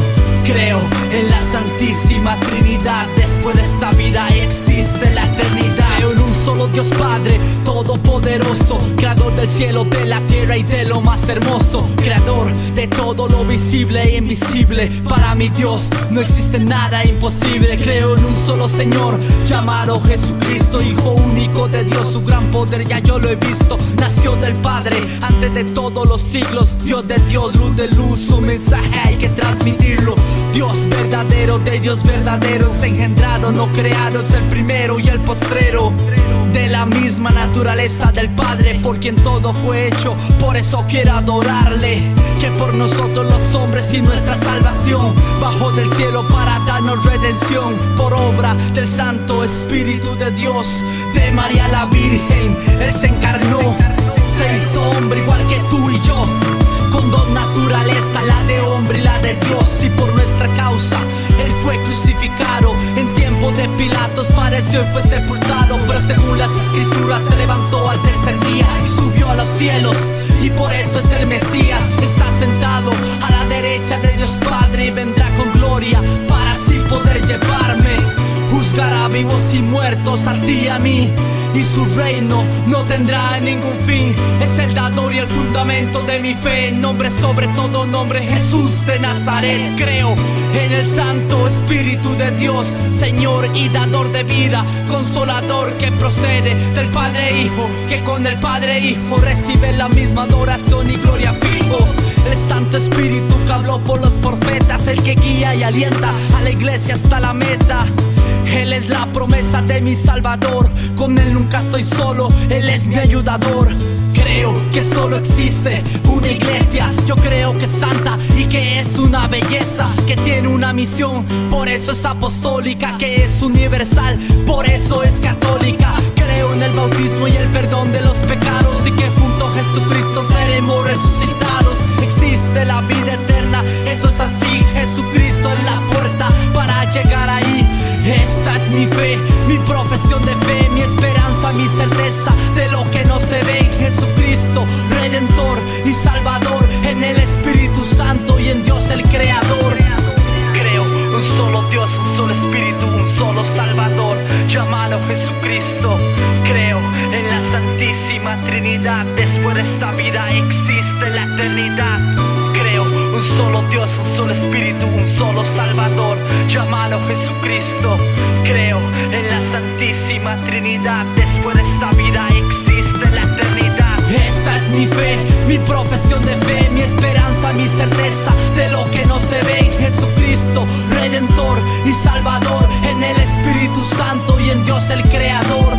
Creo en la Santísima Trinidad, después de esta vida existe la eternidad. Creo en un solo Dios Padre todopoderoso, creador del cielo, de la tierra y de lo más hermoso, creador de todo lo visible e invisible. Para mi Dios no existe nada imposible. Creo en un solo Señor llamado Jesucristo, Hijo único de Dios, su gran poder ya yo lo he visto. Nació del Padre antes de todos los siglos, Dios de Dios, luz de luz, su mensaje hay que transmitirlo. Dios verdadero de Dios verdadero, es engendrado, no creado, es el primero y el postrero, de la misma naturaleza del Padre, por quien todo fue hecho. Por eso quiero adorarle, que por nosotros los hombres y nuestra salvación bajó del cielo para darnos redención. Por obra del Santo Espíritu de Dios, de María la Virgen, Él se encarnó, se hizo hombre igual que tú y yo, con dos naturalezas, la de hombre y la de Dios. Y por nuestra causa Él fue crucificado, en tiempo de Pilatos padeció y fue sepultado. Pero según las Escrituras se levantó al tercer día y subió a los cielos, y por eso es el Mesías. Está sentado a la derecha de Dios Padre y vendrá con gloria para así poder llevarme. Juzgará vivos y muertos, a ti y a mí, y su reino no tendrá ningún fin. Es el dador y el fundamento de mi fe, nombre sobre todo nombre, Jesús de Nazaret. Creo en el Santo Espíritu de Dios, Señor y dador de vida, consolador que procede del Padre e Hijo, que con el Padre e Hijo recibe la misma adoración y gloria fijo. El Santo Espíritu que habló por los profetas, el que guía y alienta a la iglesia hasta la meta. Él es la promesa de mi Salvador, con Él nunca estoy solo, Él es mi ayudador. Creo que solo existe una iglesia, yo creo que es santa y que es una belleza, que tiene una misión, por eso es apostólica, que es universal, por eso es católica. Creo en el bautismo y el perdón de los pecados, y que junto a Jesucristo seremos resucitados. Existe la vida eterna, eso es así, Jesucristo es la puerta para llegar ahí. Esta es mi fe, mi profesión de fe, mi esperanza, mi certeza de lo que no se ve. En Jesucristo, Redentor y Salvador, en el Espíritu Santo y en Dios el Creador. Creo un solo Dios, un solo Espíritu, un solo Salvador llamado Jesucristo. Creo en la Santísima Trinidad, después de esta vida existe la eternidad. Creo un solo Dios, un solo Espíritu, un solo Salvador llamado Jesucristo. Creo en la Santísima Trinidad, después de esta vida existe la eternidad. Esta es mi fe, mi profesión de fe, mi esperanza, mi certeza de lo que no se ve. En Jesucristo, Redentor y Salvador, en el Espíritu Santo y en Dios el Creador.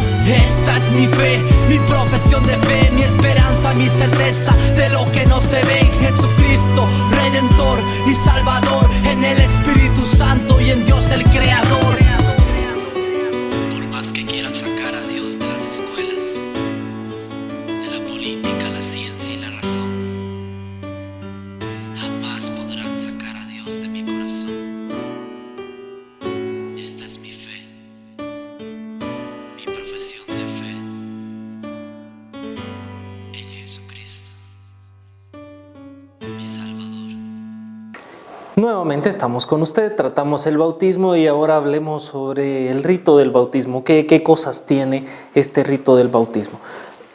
mi fe, mi profesión de fe, mi esperanza, mi certeza de lo que no se ve en Jesucristo, Redentor y Salvador, en el Espíritu Santo y en Dios el Creador. Por más que quieran sacar a Dios de las escuelas, de la política, la ciencia y la razón, jamás podrán sacar a Dios de mi corazón. Esta es mi fe, mi profesión de fe en Jesucristo, mi Salvador. Nuevamente estamos con usted, tratamos el bautismo y ahora hablemos sobre el rito del bautismo. ¿Qué cosas tiene este rito del bautismo?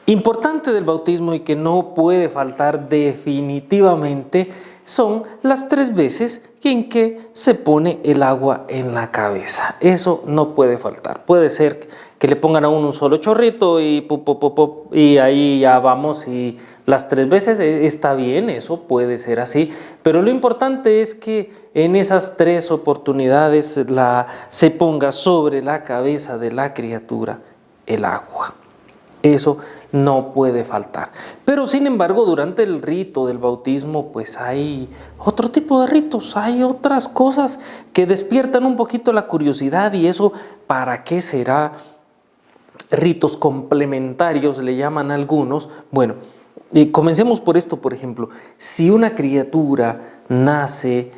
Importante del bautismo y que no puede faltar definitivamente son las 3 veces en que se pone el agua en la cabeza. Eso no puede faltar. Puede ser que le pongan a uno un solo chorrito y pop, pop, pop, pop, y ahí ya vamos, y las 3 veces está bien, eso puede ser así, pero lo importante es que en esas 3 oportunidades se ponga sobre la cabeza de la criatura el agua. Eso no puede faltar. Pero sin embargo, durante el rito del bautismo, pues hay otro tipo de ritos, hay otras cosas que despiertan un poquito la curiosidad, y eso, ¿para qué será? Ritos complementarios le llaman algunos. Bueno, comencemos por esto, por ejemplo. Si una criatura nace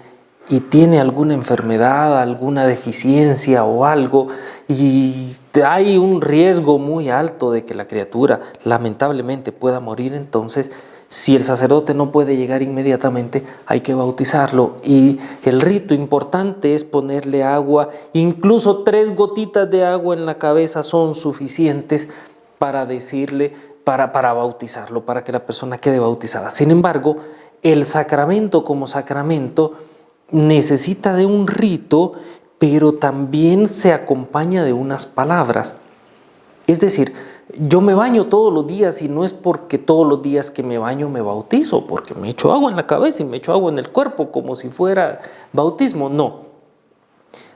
y tiene alguna enfermedad, alguna deficiencia o algo, y hay un riesgo muy alto de que la criatura lamentablemente pueda morir, entonces si el sacerdote no puede llegar inmediatamente, hay que bautizarlo, y el rito importante es ponerle agua. Incluso 3 gotitas de agua en la cabeza son suficientes para decirle, para bautizarlo, para que la persona quede bautizada. Sin embargo, el sacramento como sacramento necesita de un rito, pero también se acompaña de unas palabras. Es decir, yo me baño todos los días y no es porque todos los días que me baño me bautizo, porque me echo agua en la cabeza y me echo agua en el cuerpo como si fuera bautismo. No.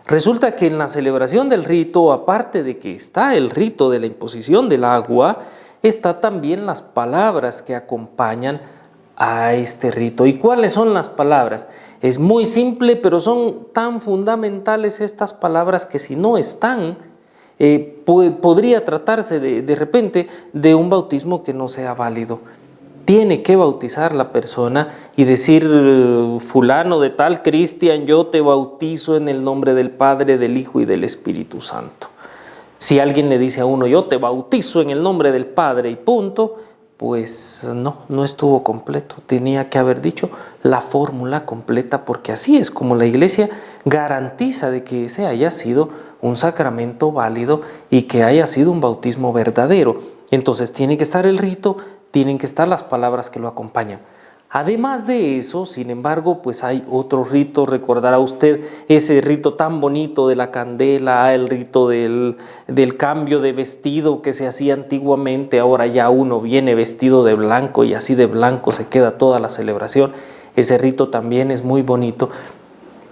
Resulta que en la celebración del rito, aparte de que está el rito de la imposición del agua, está también las palabras que acompañan a este rito. ¿Y cuáles son las palabras? Es muy simple, pero son tan fundamentales estas palabras que si no están, podría tratarse de repente de un bautismo que no sea válido. Tiene que bautizar la persona y decir: fulano de tal, Cristian, yo te bautizo en el nombre del Padre, del Hijo y del Espíritu Santo. Si alguien le dice a uno: yo te bautizo en el nombre del Padre y punto, pues no estuvo completo. Tenía que haber dicho la fórmula completa, porque así es como la Iglesia garantiza de que ese haya sido un sacramento válido y que haya sido un bautismo verdadero. Entonces tiene que estar el rito, tienen que estar las palabras que lo acompañan. Además de eso, sin embargo, pues hay otro rito. Recordará usted ese rito tan bonito de la candela, el rito del cambio de vestido que se hacía antiguamente. Ahora ya uno viene vestido de blanco y así de blanco se queda toda la celebración. Ese rito también es muy bonito.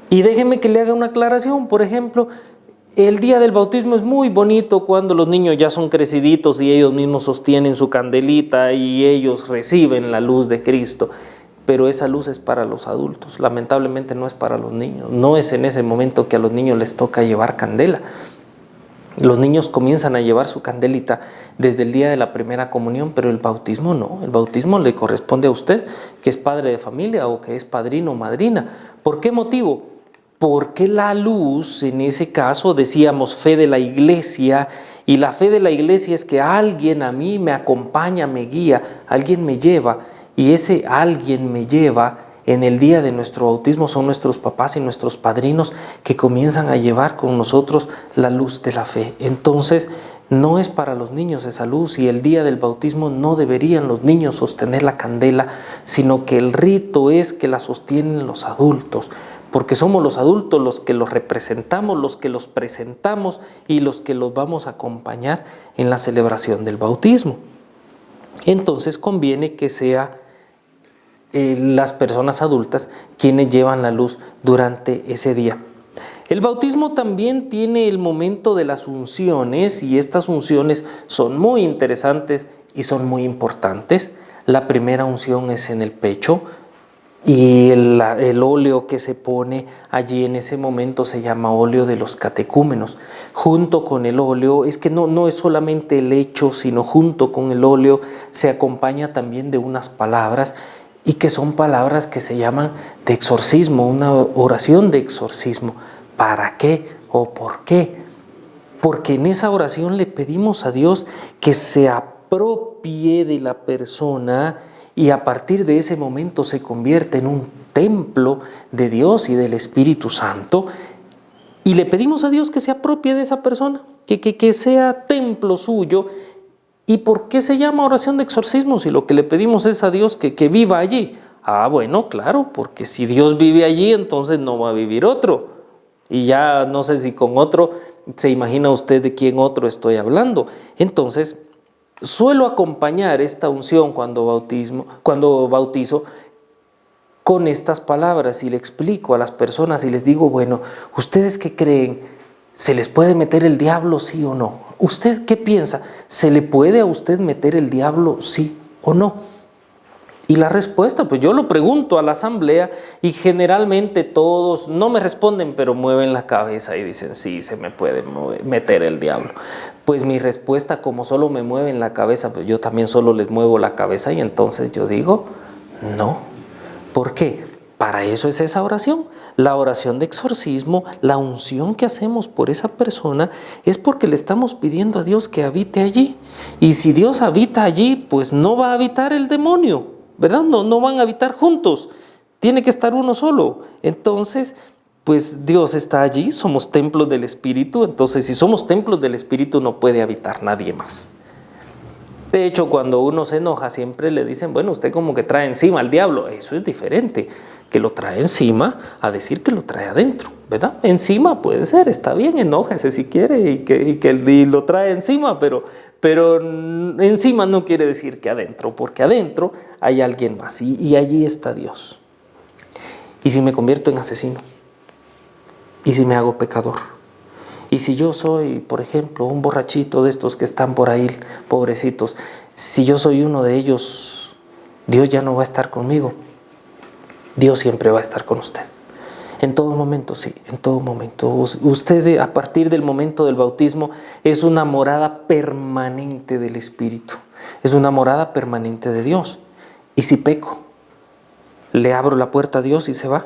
Y déjeme que le haga una aclaración. Por ejemplo, el día del bautismo es muy bonito cuando los niños ya son creciditos y ellos mismos sostienen su candelita y ellos reciben la luz de Cristo. Pero esa luz es para los adultos, lamentablemente no es para los niños. No es en ese momento que a los niños les toca llevar candela. Los niños comienzan a llevar su candelita desde el día de la primera comunión, pero el bautismo no. El bautismo le corresponde a usted, que es padre de familia o que es padrino o madrina. ¿Por qué motivo? Porque la luz, en ese caso decíamos fe de la Iglesia, y la fe de la Iglesia es que alguien a mí me acompaña, me guía, alguien me lleva, y ese alguien me lleva en el día de nuestro bautismo son nuestros papás y nuestros padrinos que comienzan a llevar con nosotros la luz de la fe. Entonces no es para los niños esa luz, y el día del bautismo no deberían los niños sostener la candela, sino que el rito es que la sostienen los adultos, porque somos los adultos los que los representamos, los que los presentamos y los que los vamos a acompañar en la celebración del bautismo. Entonces conviene que sea las personas adultas quienes llevan la luz durante ese día. El bautismo también tiene el momento de las unciones y estas unciones son muy interesantes y son muy importantes. La primera unción es en el pecho y el óleo que se pone allí en ese momento se llama óleo de los catecúmenos. Junto con el óleo, es que no es solamente el hecho, sino junto con el óleo se acompaña también de unas palabras y que son palabras que se llaman de exorcismo, una oración de exorcismo. ¿Para qué o por qué? Porque en esa oración le pedimos a Dios que se apropie de la persona y a partir de ese momento se convierte en un templo de Dios y del Espíritu Santo. Y le pedimos a Dios que se apropie de esa persona, que sea templo suyo. ¿Y por qué se llama oración de exorcismo si lo que le pedimos es a Dios que viva allí? Ah, bueno, claro, porque si Dios vive allí, entonces no va a vivir otro. Y ya no sé si con otro se imagina usted de quién otro estoy hablando. Entonces, suelo acompañar esta unción cuando bautizo con estas palabras y le explico a las personas y les digo, bueno, ¿ustedes qué creen? ¿Se les puede meter el diablo, sí o no? ¿Usted qué piensa? ¿Se le puede a usted meter el diablo, sí o no? Y la respuesta, pues yo lo pregunto a la asamblea y generalmente todos no me responden, pero mueven la cabeza y dicen, sí, se me puede meter el diablo. Pues mi respuesta, como solo me mueven la cabeza, pues yo también solo les muevo la cabeza y entonces yo digo, no. ¿Por qué? Para eso es esa oración. La oración de exorcismo, la unción que hacemos por esa persona es porque le estamos pidiendo a Dios que habite allí. Y si Dios habita allí, pues no va a habitar el demonio, ¿verdad? No van a habitar juntos. Tiene que estar uno solo. Entonces, pues Dios está allí, somos templos del Espíritu. Entonces, si somos templos del Espíritu, no puede habitar nadie más. De hecho, cuando uno se enoja, siempre le dicen, bueno, usted como que trae encima al diablo. Eso es diferente, que lo trae encima a decir que lo trae adentro, ¿verdad? Encima puede ser, está bien, enójese si quiere y lo trae encima, pero encima no quiere decir que adentro, porque adentro hay alguien más y allí está Dios. ¿Y si me convierto en asesino? ¿Y si me hago pecador? Y si yo soy, por ejemplo, un borrachito de estos que están por ahí, pobrecitos, si yo soy uno de ellos, Dios ya no va a estar conmigo. Dios siempre va a estar con usted. En todo momento, sí, en todo momento. Usted, a partir del momento del bautismo, es una morada permanente del Espíritu. Es una morada permanente de Dios. Y si peco, le abro la puerta a Dios y se va.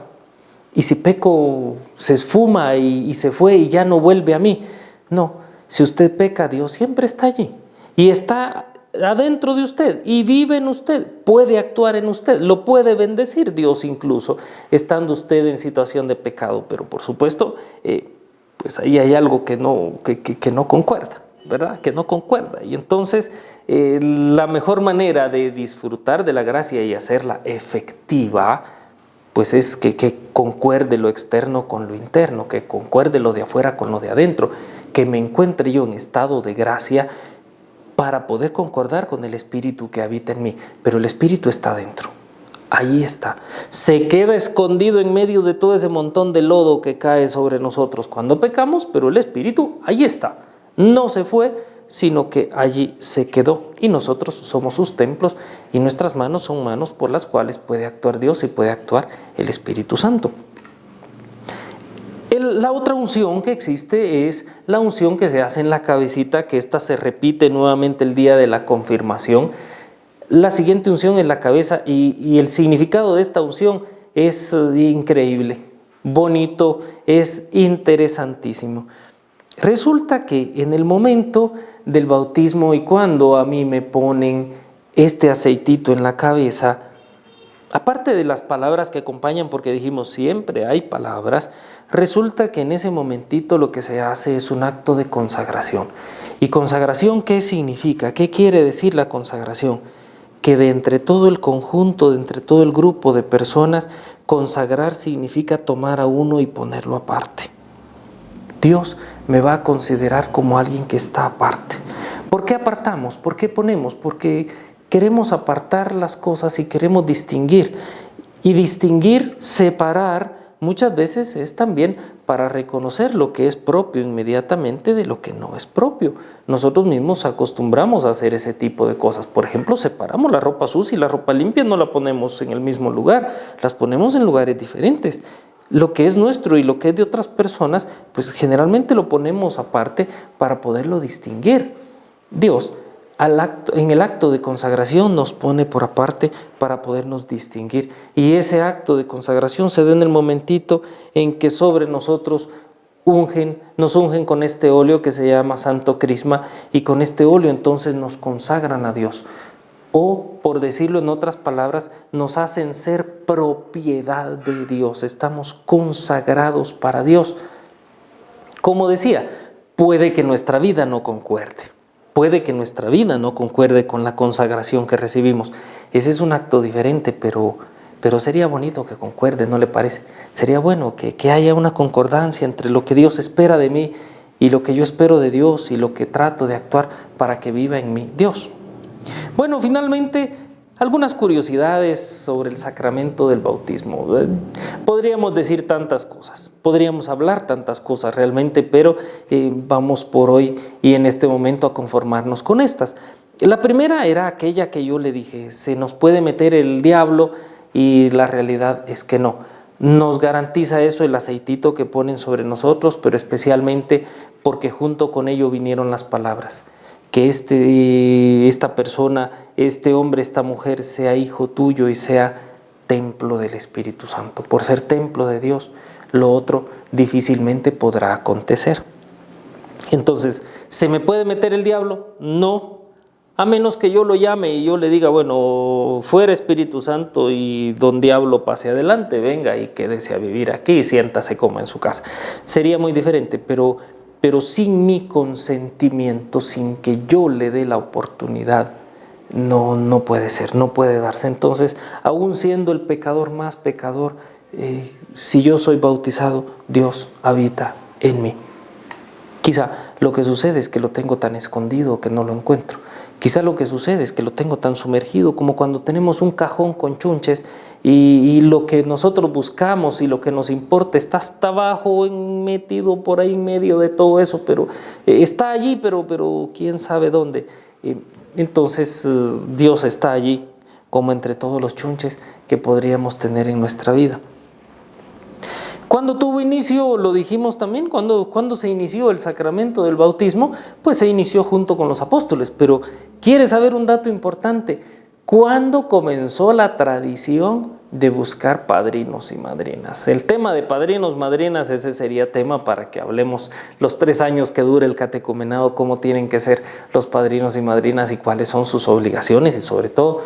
Y si peco, se esfuma y se fue y ya no vuelve a mí. No, si usted peca, Dios siempre está allí. Y está adentro de usted y vive en usted, puede actuar en usted, lo puede bendecir Dios incluso, estando usted en situación de pecado. Pero por supuesto, pues ahí hay algo que no concuerda, ¿verdad? Que no concuerda. Y entonces, la mejor manera de disfrutar de la gracia y hacerla efectiva, pues es que concuerde lo externo con lo interno, que concuerde lo de afuera con lo de adentro, que me encuentre yo en estado de gracia para poder concordar con el Espíritu que habita en mí. Pero el Espíritu está adentro, ahí está. Se queda escondido en medio de todo ese montón de lodo que cae sobre nosotros cuando pecamos, pero el Espíritu ahí está, no se fue, sino que allí se quedó y nosotros somos sus templos y nuestras manos son manos por las cuales puede actuar Dios y puede actuar el Espíritu Santo. La otra unción que existe es la unción que se hace en la cabecita, que esta se repite nuevamente el día de la confirmación. La siguiente unción es la cabeza y el significado de esta unción es increíble, bonito, es interesantísimo. Resulta que en el momento del bautismo y cuando a mí me ponen este aceitito en la cabeza, aparte de las palabras que acompañan, porque dijimos siempre hay palabras, resulta que en ese momentito lo que se hace es un acto de consagración. ¿Y consagración qué significa? ¿Qué quiere decir la consagración? Que de entre todo el conjunto, de entre todo el grupo de personas, consagrar significa tomar a uno y ponerlo aparte. Dios me va a considerar como alguien que está aparte. ¿Por qué apartamos? ¿Por qué ponemos? Porque queremos apartar las cosas y queremos distinguir. Y distinguir, separar, muchas veces es también para reconocer lo que es propio inmediatamente de lo que no es propio. Nosotros mismos acostumbramos a hacer ese tipo de cosas. Por ejemplo, separamos la ropa sucia y la ropa limpia, no la ponemos en el mismo lugar, las ponemos en lugares diferentes. Lo que es nuestro y lo que es de otras personas, pues generalmente lo ponemos aparte para poderlo distinguir. Dios, en el acto de consagración nos pone por aparte para podernos distinguir. Y ese acto de consagración se da en el momentito en que sobre nosotros nos ungen con este óleo que se llama Santo Crisma, y con este óleo entonces nos consagran a Dios. O, por decirlo en otras palabras, nos hacen ser propiedad de Dios. Estamos consagrados para Dios. Como decía, puede que nuestra vida no concuerde. Puede que nuestra vida no concuerde con la consagración que recibimos. Ese es un acto diferente, pero sería bonito que concuerde, ¿no le parece? Sería bueno que haya una concordancia entre lo que Dios espera de mí y lo que yo espero de Dios y lo que trato de actuar para que viva en mí Dios. Bueno, finalmente, algunas curiosidades sobre el sacramento del bautismo. Podríamos decir tantas cosas, podríamos hablar tantas cosas realmente, pero vamos por hoy y en este momento a conformarnos con estas. La primera era aquella que yo le dije, se nos puede meter el diablo, y la realidad es que no. Nos garantiza eso el aceitito que ponen sobre nosotros, pero especialmente porque junto con ello vinieron las palabras. Que esta persona, este hombre, esta mujer sea hijo tuyo y sea templo del Espíritu Santo. Por ser templo de Dios, lo otro difícilmente podrá acontecer. Entonces, ¿se me puede meter el diablo? No, a menos que yo lo llame y yo le diga, bueno, fuera Espíritu Santo y don diablo pase adelante, venga y quédese a vivir aquí, siéntase como en su casa. Sería muy diferente, pero sin mi consentimiento, sin que yo le dé la oportunidad, no puede ser, no puede darse. Entonces, aún siendo el pecador más pecador, si yo soy bautizado, Dios habita en mí. Quizá lo que sucede es que lo tengo tan escondido que no lo encuentro. Quizá lo que sucede es que lo tengo tan sumergido como cuando tenemos un cajón con chunches y lo que nosotros buscamos y lo que nos importa está hasta abajo, metido por ahí en medio de todo eso, pero está allí, pero quién sabe dónde. Entonces Dios está allí como entre todos los chunches que podríamos tener en nuestra vida. ¿Cuándo tuvo inicio? Lo dijimos también, cuando se inició el sacramento del bautismo, pues se inició junto con los apóstoles. Pero ¿quieres saber un dato importante? ¿Cuándo comenzó la tradición de buscar padrinos y madrinas? El tema de padrinos, madrinas, ese sería tema para que hablemos los 3 años que dure el catecumenado, cómo tienen que ser los padrinos y madrinas y cuáles son sus obligaciones y sobre todo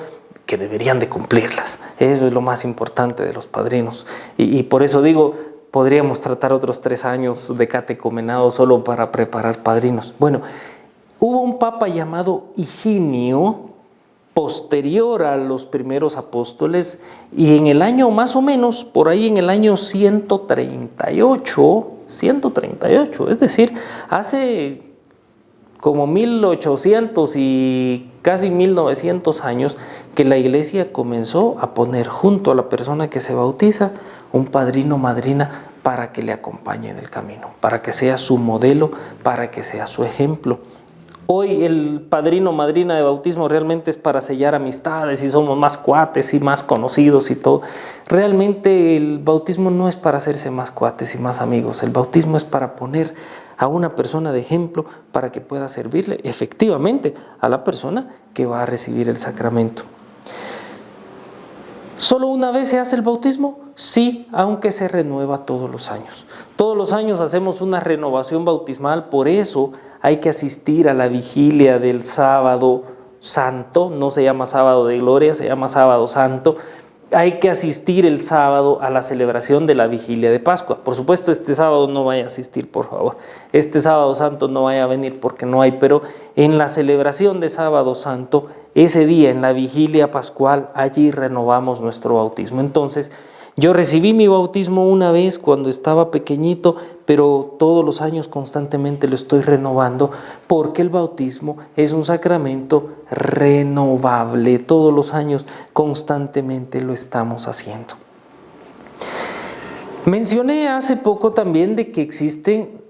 que deberían de cumplirlas. Eso es lo más importante de los padrinos. Y por eso digo, podríamos tratar otros 3 años de catecumenado solo para preparar padrinos. Bueno, hubo un papa llamado Higinio, posterior a los primeros apóstoles, y en el año más o menos, por ahí en el año 138, es decir, hace como 1800 y casi 1900 años, que la iglesia comenzó a poner junto a la persona que se bautiza un padrino o madrina para que le acompañe en el camino, para que sea su modelo, para que sea su ejemplo. Hoy el padrino o madrina de bautismo realmente es para sellar amistades y somos más cuates y más conocidos y todo. Realmente el bautismo no es para hacerse más cuates y más amigos. El bautismo es para poner a una persona de ejemplo para que pueda servirle efectivamente a la persona que va a recibir el sacramento. ¿Solo una vez se hace el bautismo? Sí, aunque se renueva todos los años. Todos los años hacemos una renovación bautismal, por eso hay que asistir a la vigilia del sábado santo, no se llama sábado de gloria, se llama sábado santo. Hay que asistir el sábado a la celebración de la vigilia de Pascua. Por supuesto, este sábado no vaya a asistir, por favor. Este sábado santo no vaya a venir porque no hay, pero en la celebración de sábado santo, ese día, en la vigilia pascual, allí renovamos nuestro bautismo. Entonces, yo recibí mi bautismo una vez cuando estaba pequeñito, pero todos los años constantemente lo estoy renovando porque el bautismo es un sacramento renovable. Todos los años constantemente lo estamos haciendo. Mencioné hace poco también de que existen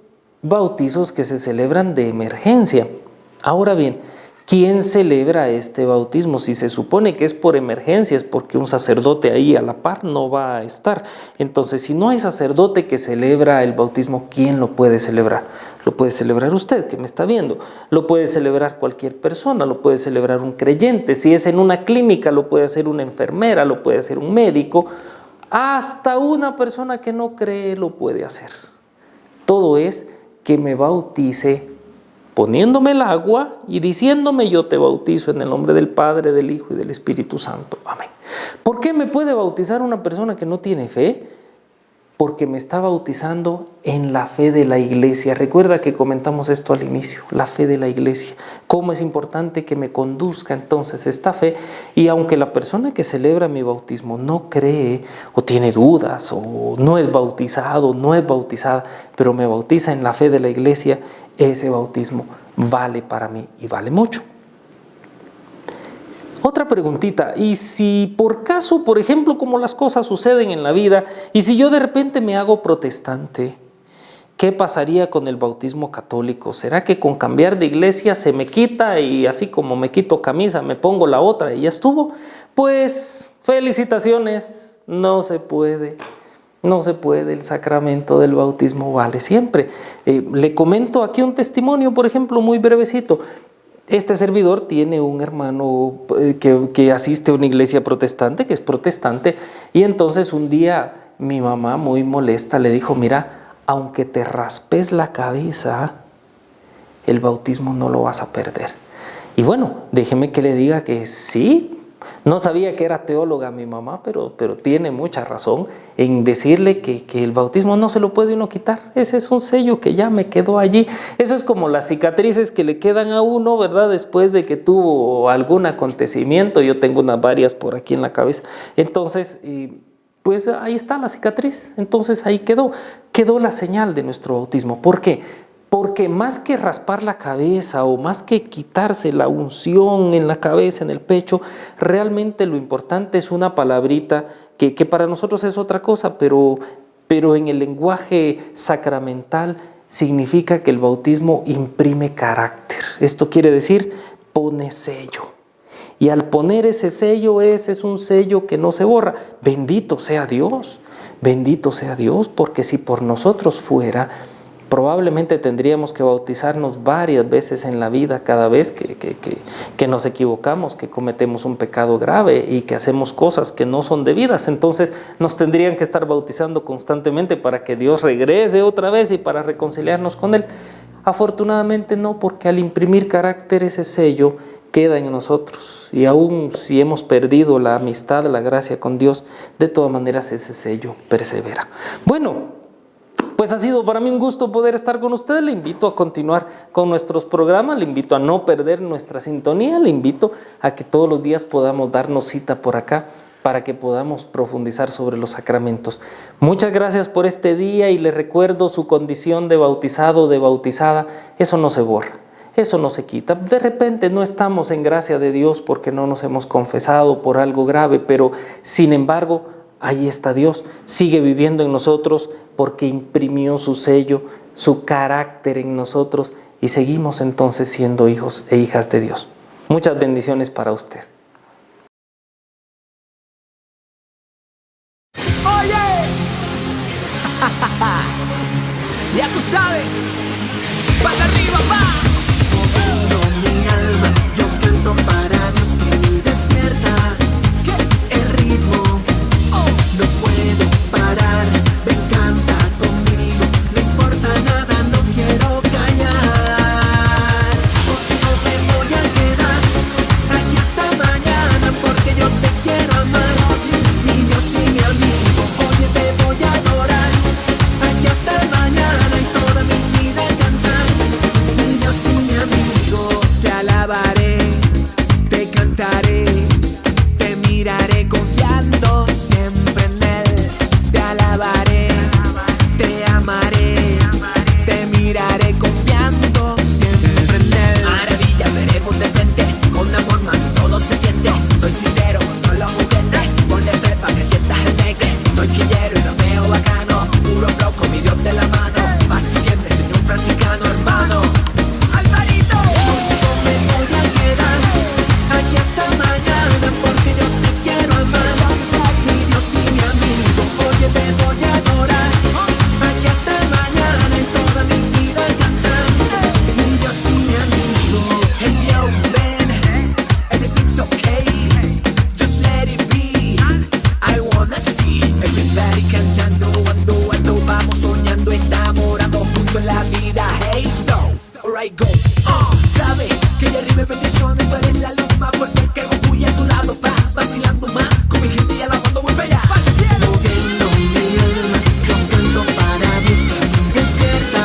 bautizos que se celebran de emergencia. Ahora bien, ¿quién celebra este bautismo? Si se supone que es por emergencia, es porque un sacerdote ahí a la par no va a estar. Entonces, si no hay sacerdote que celebra el bautismo, ¿quién lo puede celebrar? Lo puede celebrar usted, que me está viendo. Lo puede celebrar cualquier persona, lo puede celebrar un creyente. Si es en una clínica, lo puede hacer una enfermera, lo puede hacer un médico. Hasta una persona que no cree lo puede hacer. Todo es que me bautice poniéndome el agua y diciéndome: yo te bautizo en el nombre del Padre, del Hijo y del Espíritu Santo. Amén. ¿Por qué me puede bautizar una persona que no tiene fe? Porque me está bautizando en la fe de la iglesia. Recuerda que comentamos esto al inicio, la fe de la iglesia. Cómo es importante que me conduzca entonces esta fe. Y aunque la persona que celebra mi bautismo no cree o tiene dudas o no es bautizado, no es bautizada, pero me bautiza en la fe de la iglesia, ese bautismo vale para mí y vale mucho. Otra preguntita: ¿y si por caso, por ejemplo, como las cosas suceden en la vida, y si yo de repente me hago protestante, qué pasaría con el bautismo católico? ¿Será que con cambiar de iglesia se me quita y así como me quito camisa me pongo la otra y ya estuvo? Pues felicitaciones, no se puede. No se puede, el sacramento del bautismo vale siempre. Le comento aquí un testimonio, por ejemplo, muy brevecito. Este servidor tiene un hermano que asiste a una iglesia protestante, que es protestante, y entonces un día mi mamá, muy molesta, le dijo: mira, aunque te raspes la cabeza, el bautismo no lo vas a perder. Y bueno, déjeme que le diga que sí. No sabía que era teóloga mi mamá, pero tiene mucha razón en decirle que el bautismo no se lo puede uno quitar. Ese es un sello que ya me quedó allí. Eso es como las cicatrices que le quedan a uno, ¿verdad? Después de que tuvo algún acontecimiento. Yo tengo unas varias por aquí en la cabeza. Entonces, pues ahí está la cicatriz. Entonces ahí quedó la señal de nuestro bautismo. ¿Por qué? Porque más que raspar la cabeza o más que quitarse la unción en la cabeza, en el pecho, realmente lo importante es una palabrita que para nosotros es otra cosa, pero en el lenguaje sacramental significa que el bautismo imprime carácter. Esto quiere decir, pone sello. Y al poner ese sello, ese es un sello que no se borra. Bendito sea Dios, porque si por nosotros fuera, probablemente tendríamos que bautizarnos varias veces en la vida, cada vez que nos equivocamos, que cometemos un pecado grave y que hacemos cosas que no son debidas. Entonces nos tendrían que estar bautizando constantemente para que Dios regrese otra vez y para reconciliarnos con Él. Afortunadamente no, porque al imprimir carácter ese sello queda en nosotros. Y aún si hemos perdido la amistad, la gracia con Dios, de todas maneras ese sello persevera. Bueno, pues ha sido para mí un gusto poder estar con ustedes. Le invito a continuar con nuestros programas, le invito a no perder nuestra sintonía, le invito a que todos los días podamos darnos cita por acá para que podamos profundizar sobre los sacramentos. Muchas gracias por este día y les recuerdo su condición de bautizado o de bautizada. Eso no se borra, eso no se quita. De repente no estamos en gracia de Dios porque no nos hemos confesado por algo grave, pero sin embargo, ahí está Dios, sigue viviendo en nosotros porque imprimió su sello, su carácter en nosotros y seguimos entonces siendo hijos e hijas de Dios. Muchas bendiciones para usted. ¡Oye! Ya tú sabes, para arriba va. Mi alma, yo canto para Dios que me despierta. El ritmo no puedo parar. Me encanta conmigo, no importa nada, no quiero callar. Porque no me voy a quedar aquí hasta mañana, porque yo te quiero amar, mi Dios y mi amigo. Oye, te voy a adorar aquí hasta mañana y toda mi vida cantar, mi Dios y mi amigo. Te alabaré, te cantaré, te miraré confiando siempre en Él. Te alabaré, te amaré, te miraré confiando siempre en Él. Maravilla veremos de frente, con amor mami todo se siente. Soy sincero, no lo juguete, ponle fe pa' que sientas el neque. Soy quillero y rapeo bacano, wherever I go. Sabe que ella rime bendiciones, tú eres la luz más fuerte que voy a tu lado, va vacilando más con mi gente y alabando voy para allá. Moviendo mi alma, rompiendo para buscar mi despierta.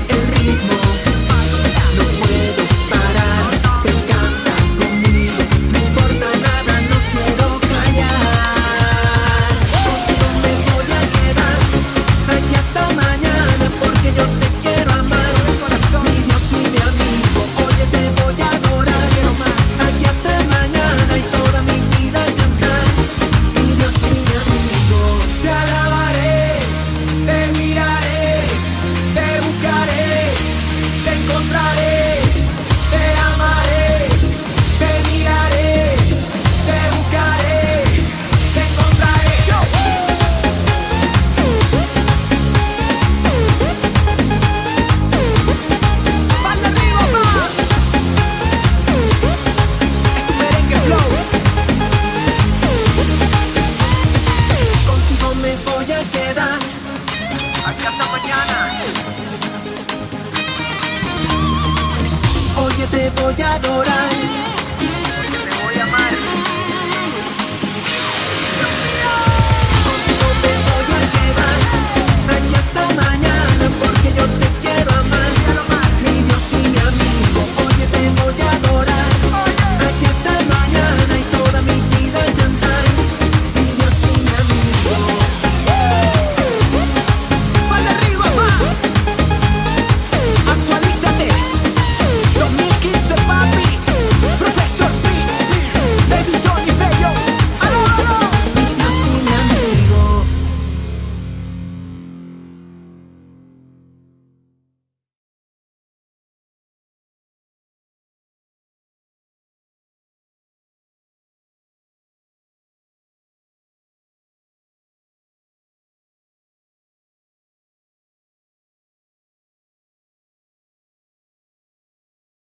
El ritmo, no puedo parar, me encanta conmigo, no importa nada, no quiero callar. Contigo me voy a quedar aquí hasta mañana, porque yo te quiero amar, mi Dios y mi amigo. Oye, te voy a adorar, aquí hasta mañana y toda mi vida cantar, mi Dios y mi amigo. Te alabaré, te miraré, te buscaré, te encontraré, te amaré, te miraré, te buscaré, te encontraré. ¡Pal arriba, pa! Es tu merengue flow. Contigo me voy a quedar aquí hasta mañana. Oye, te voy a adorar.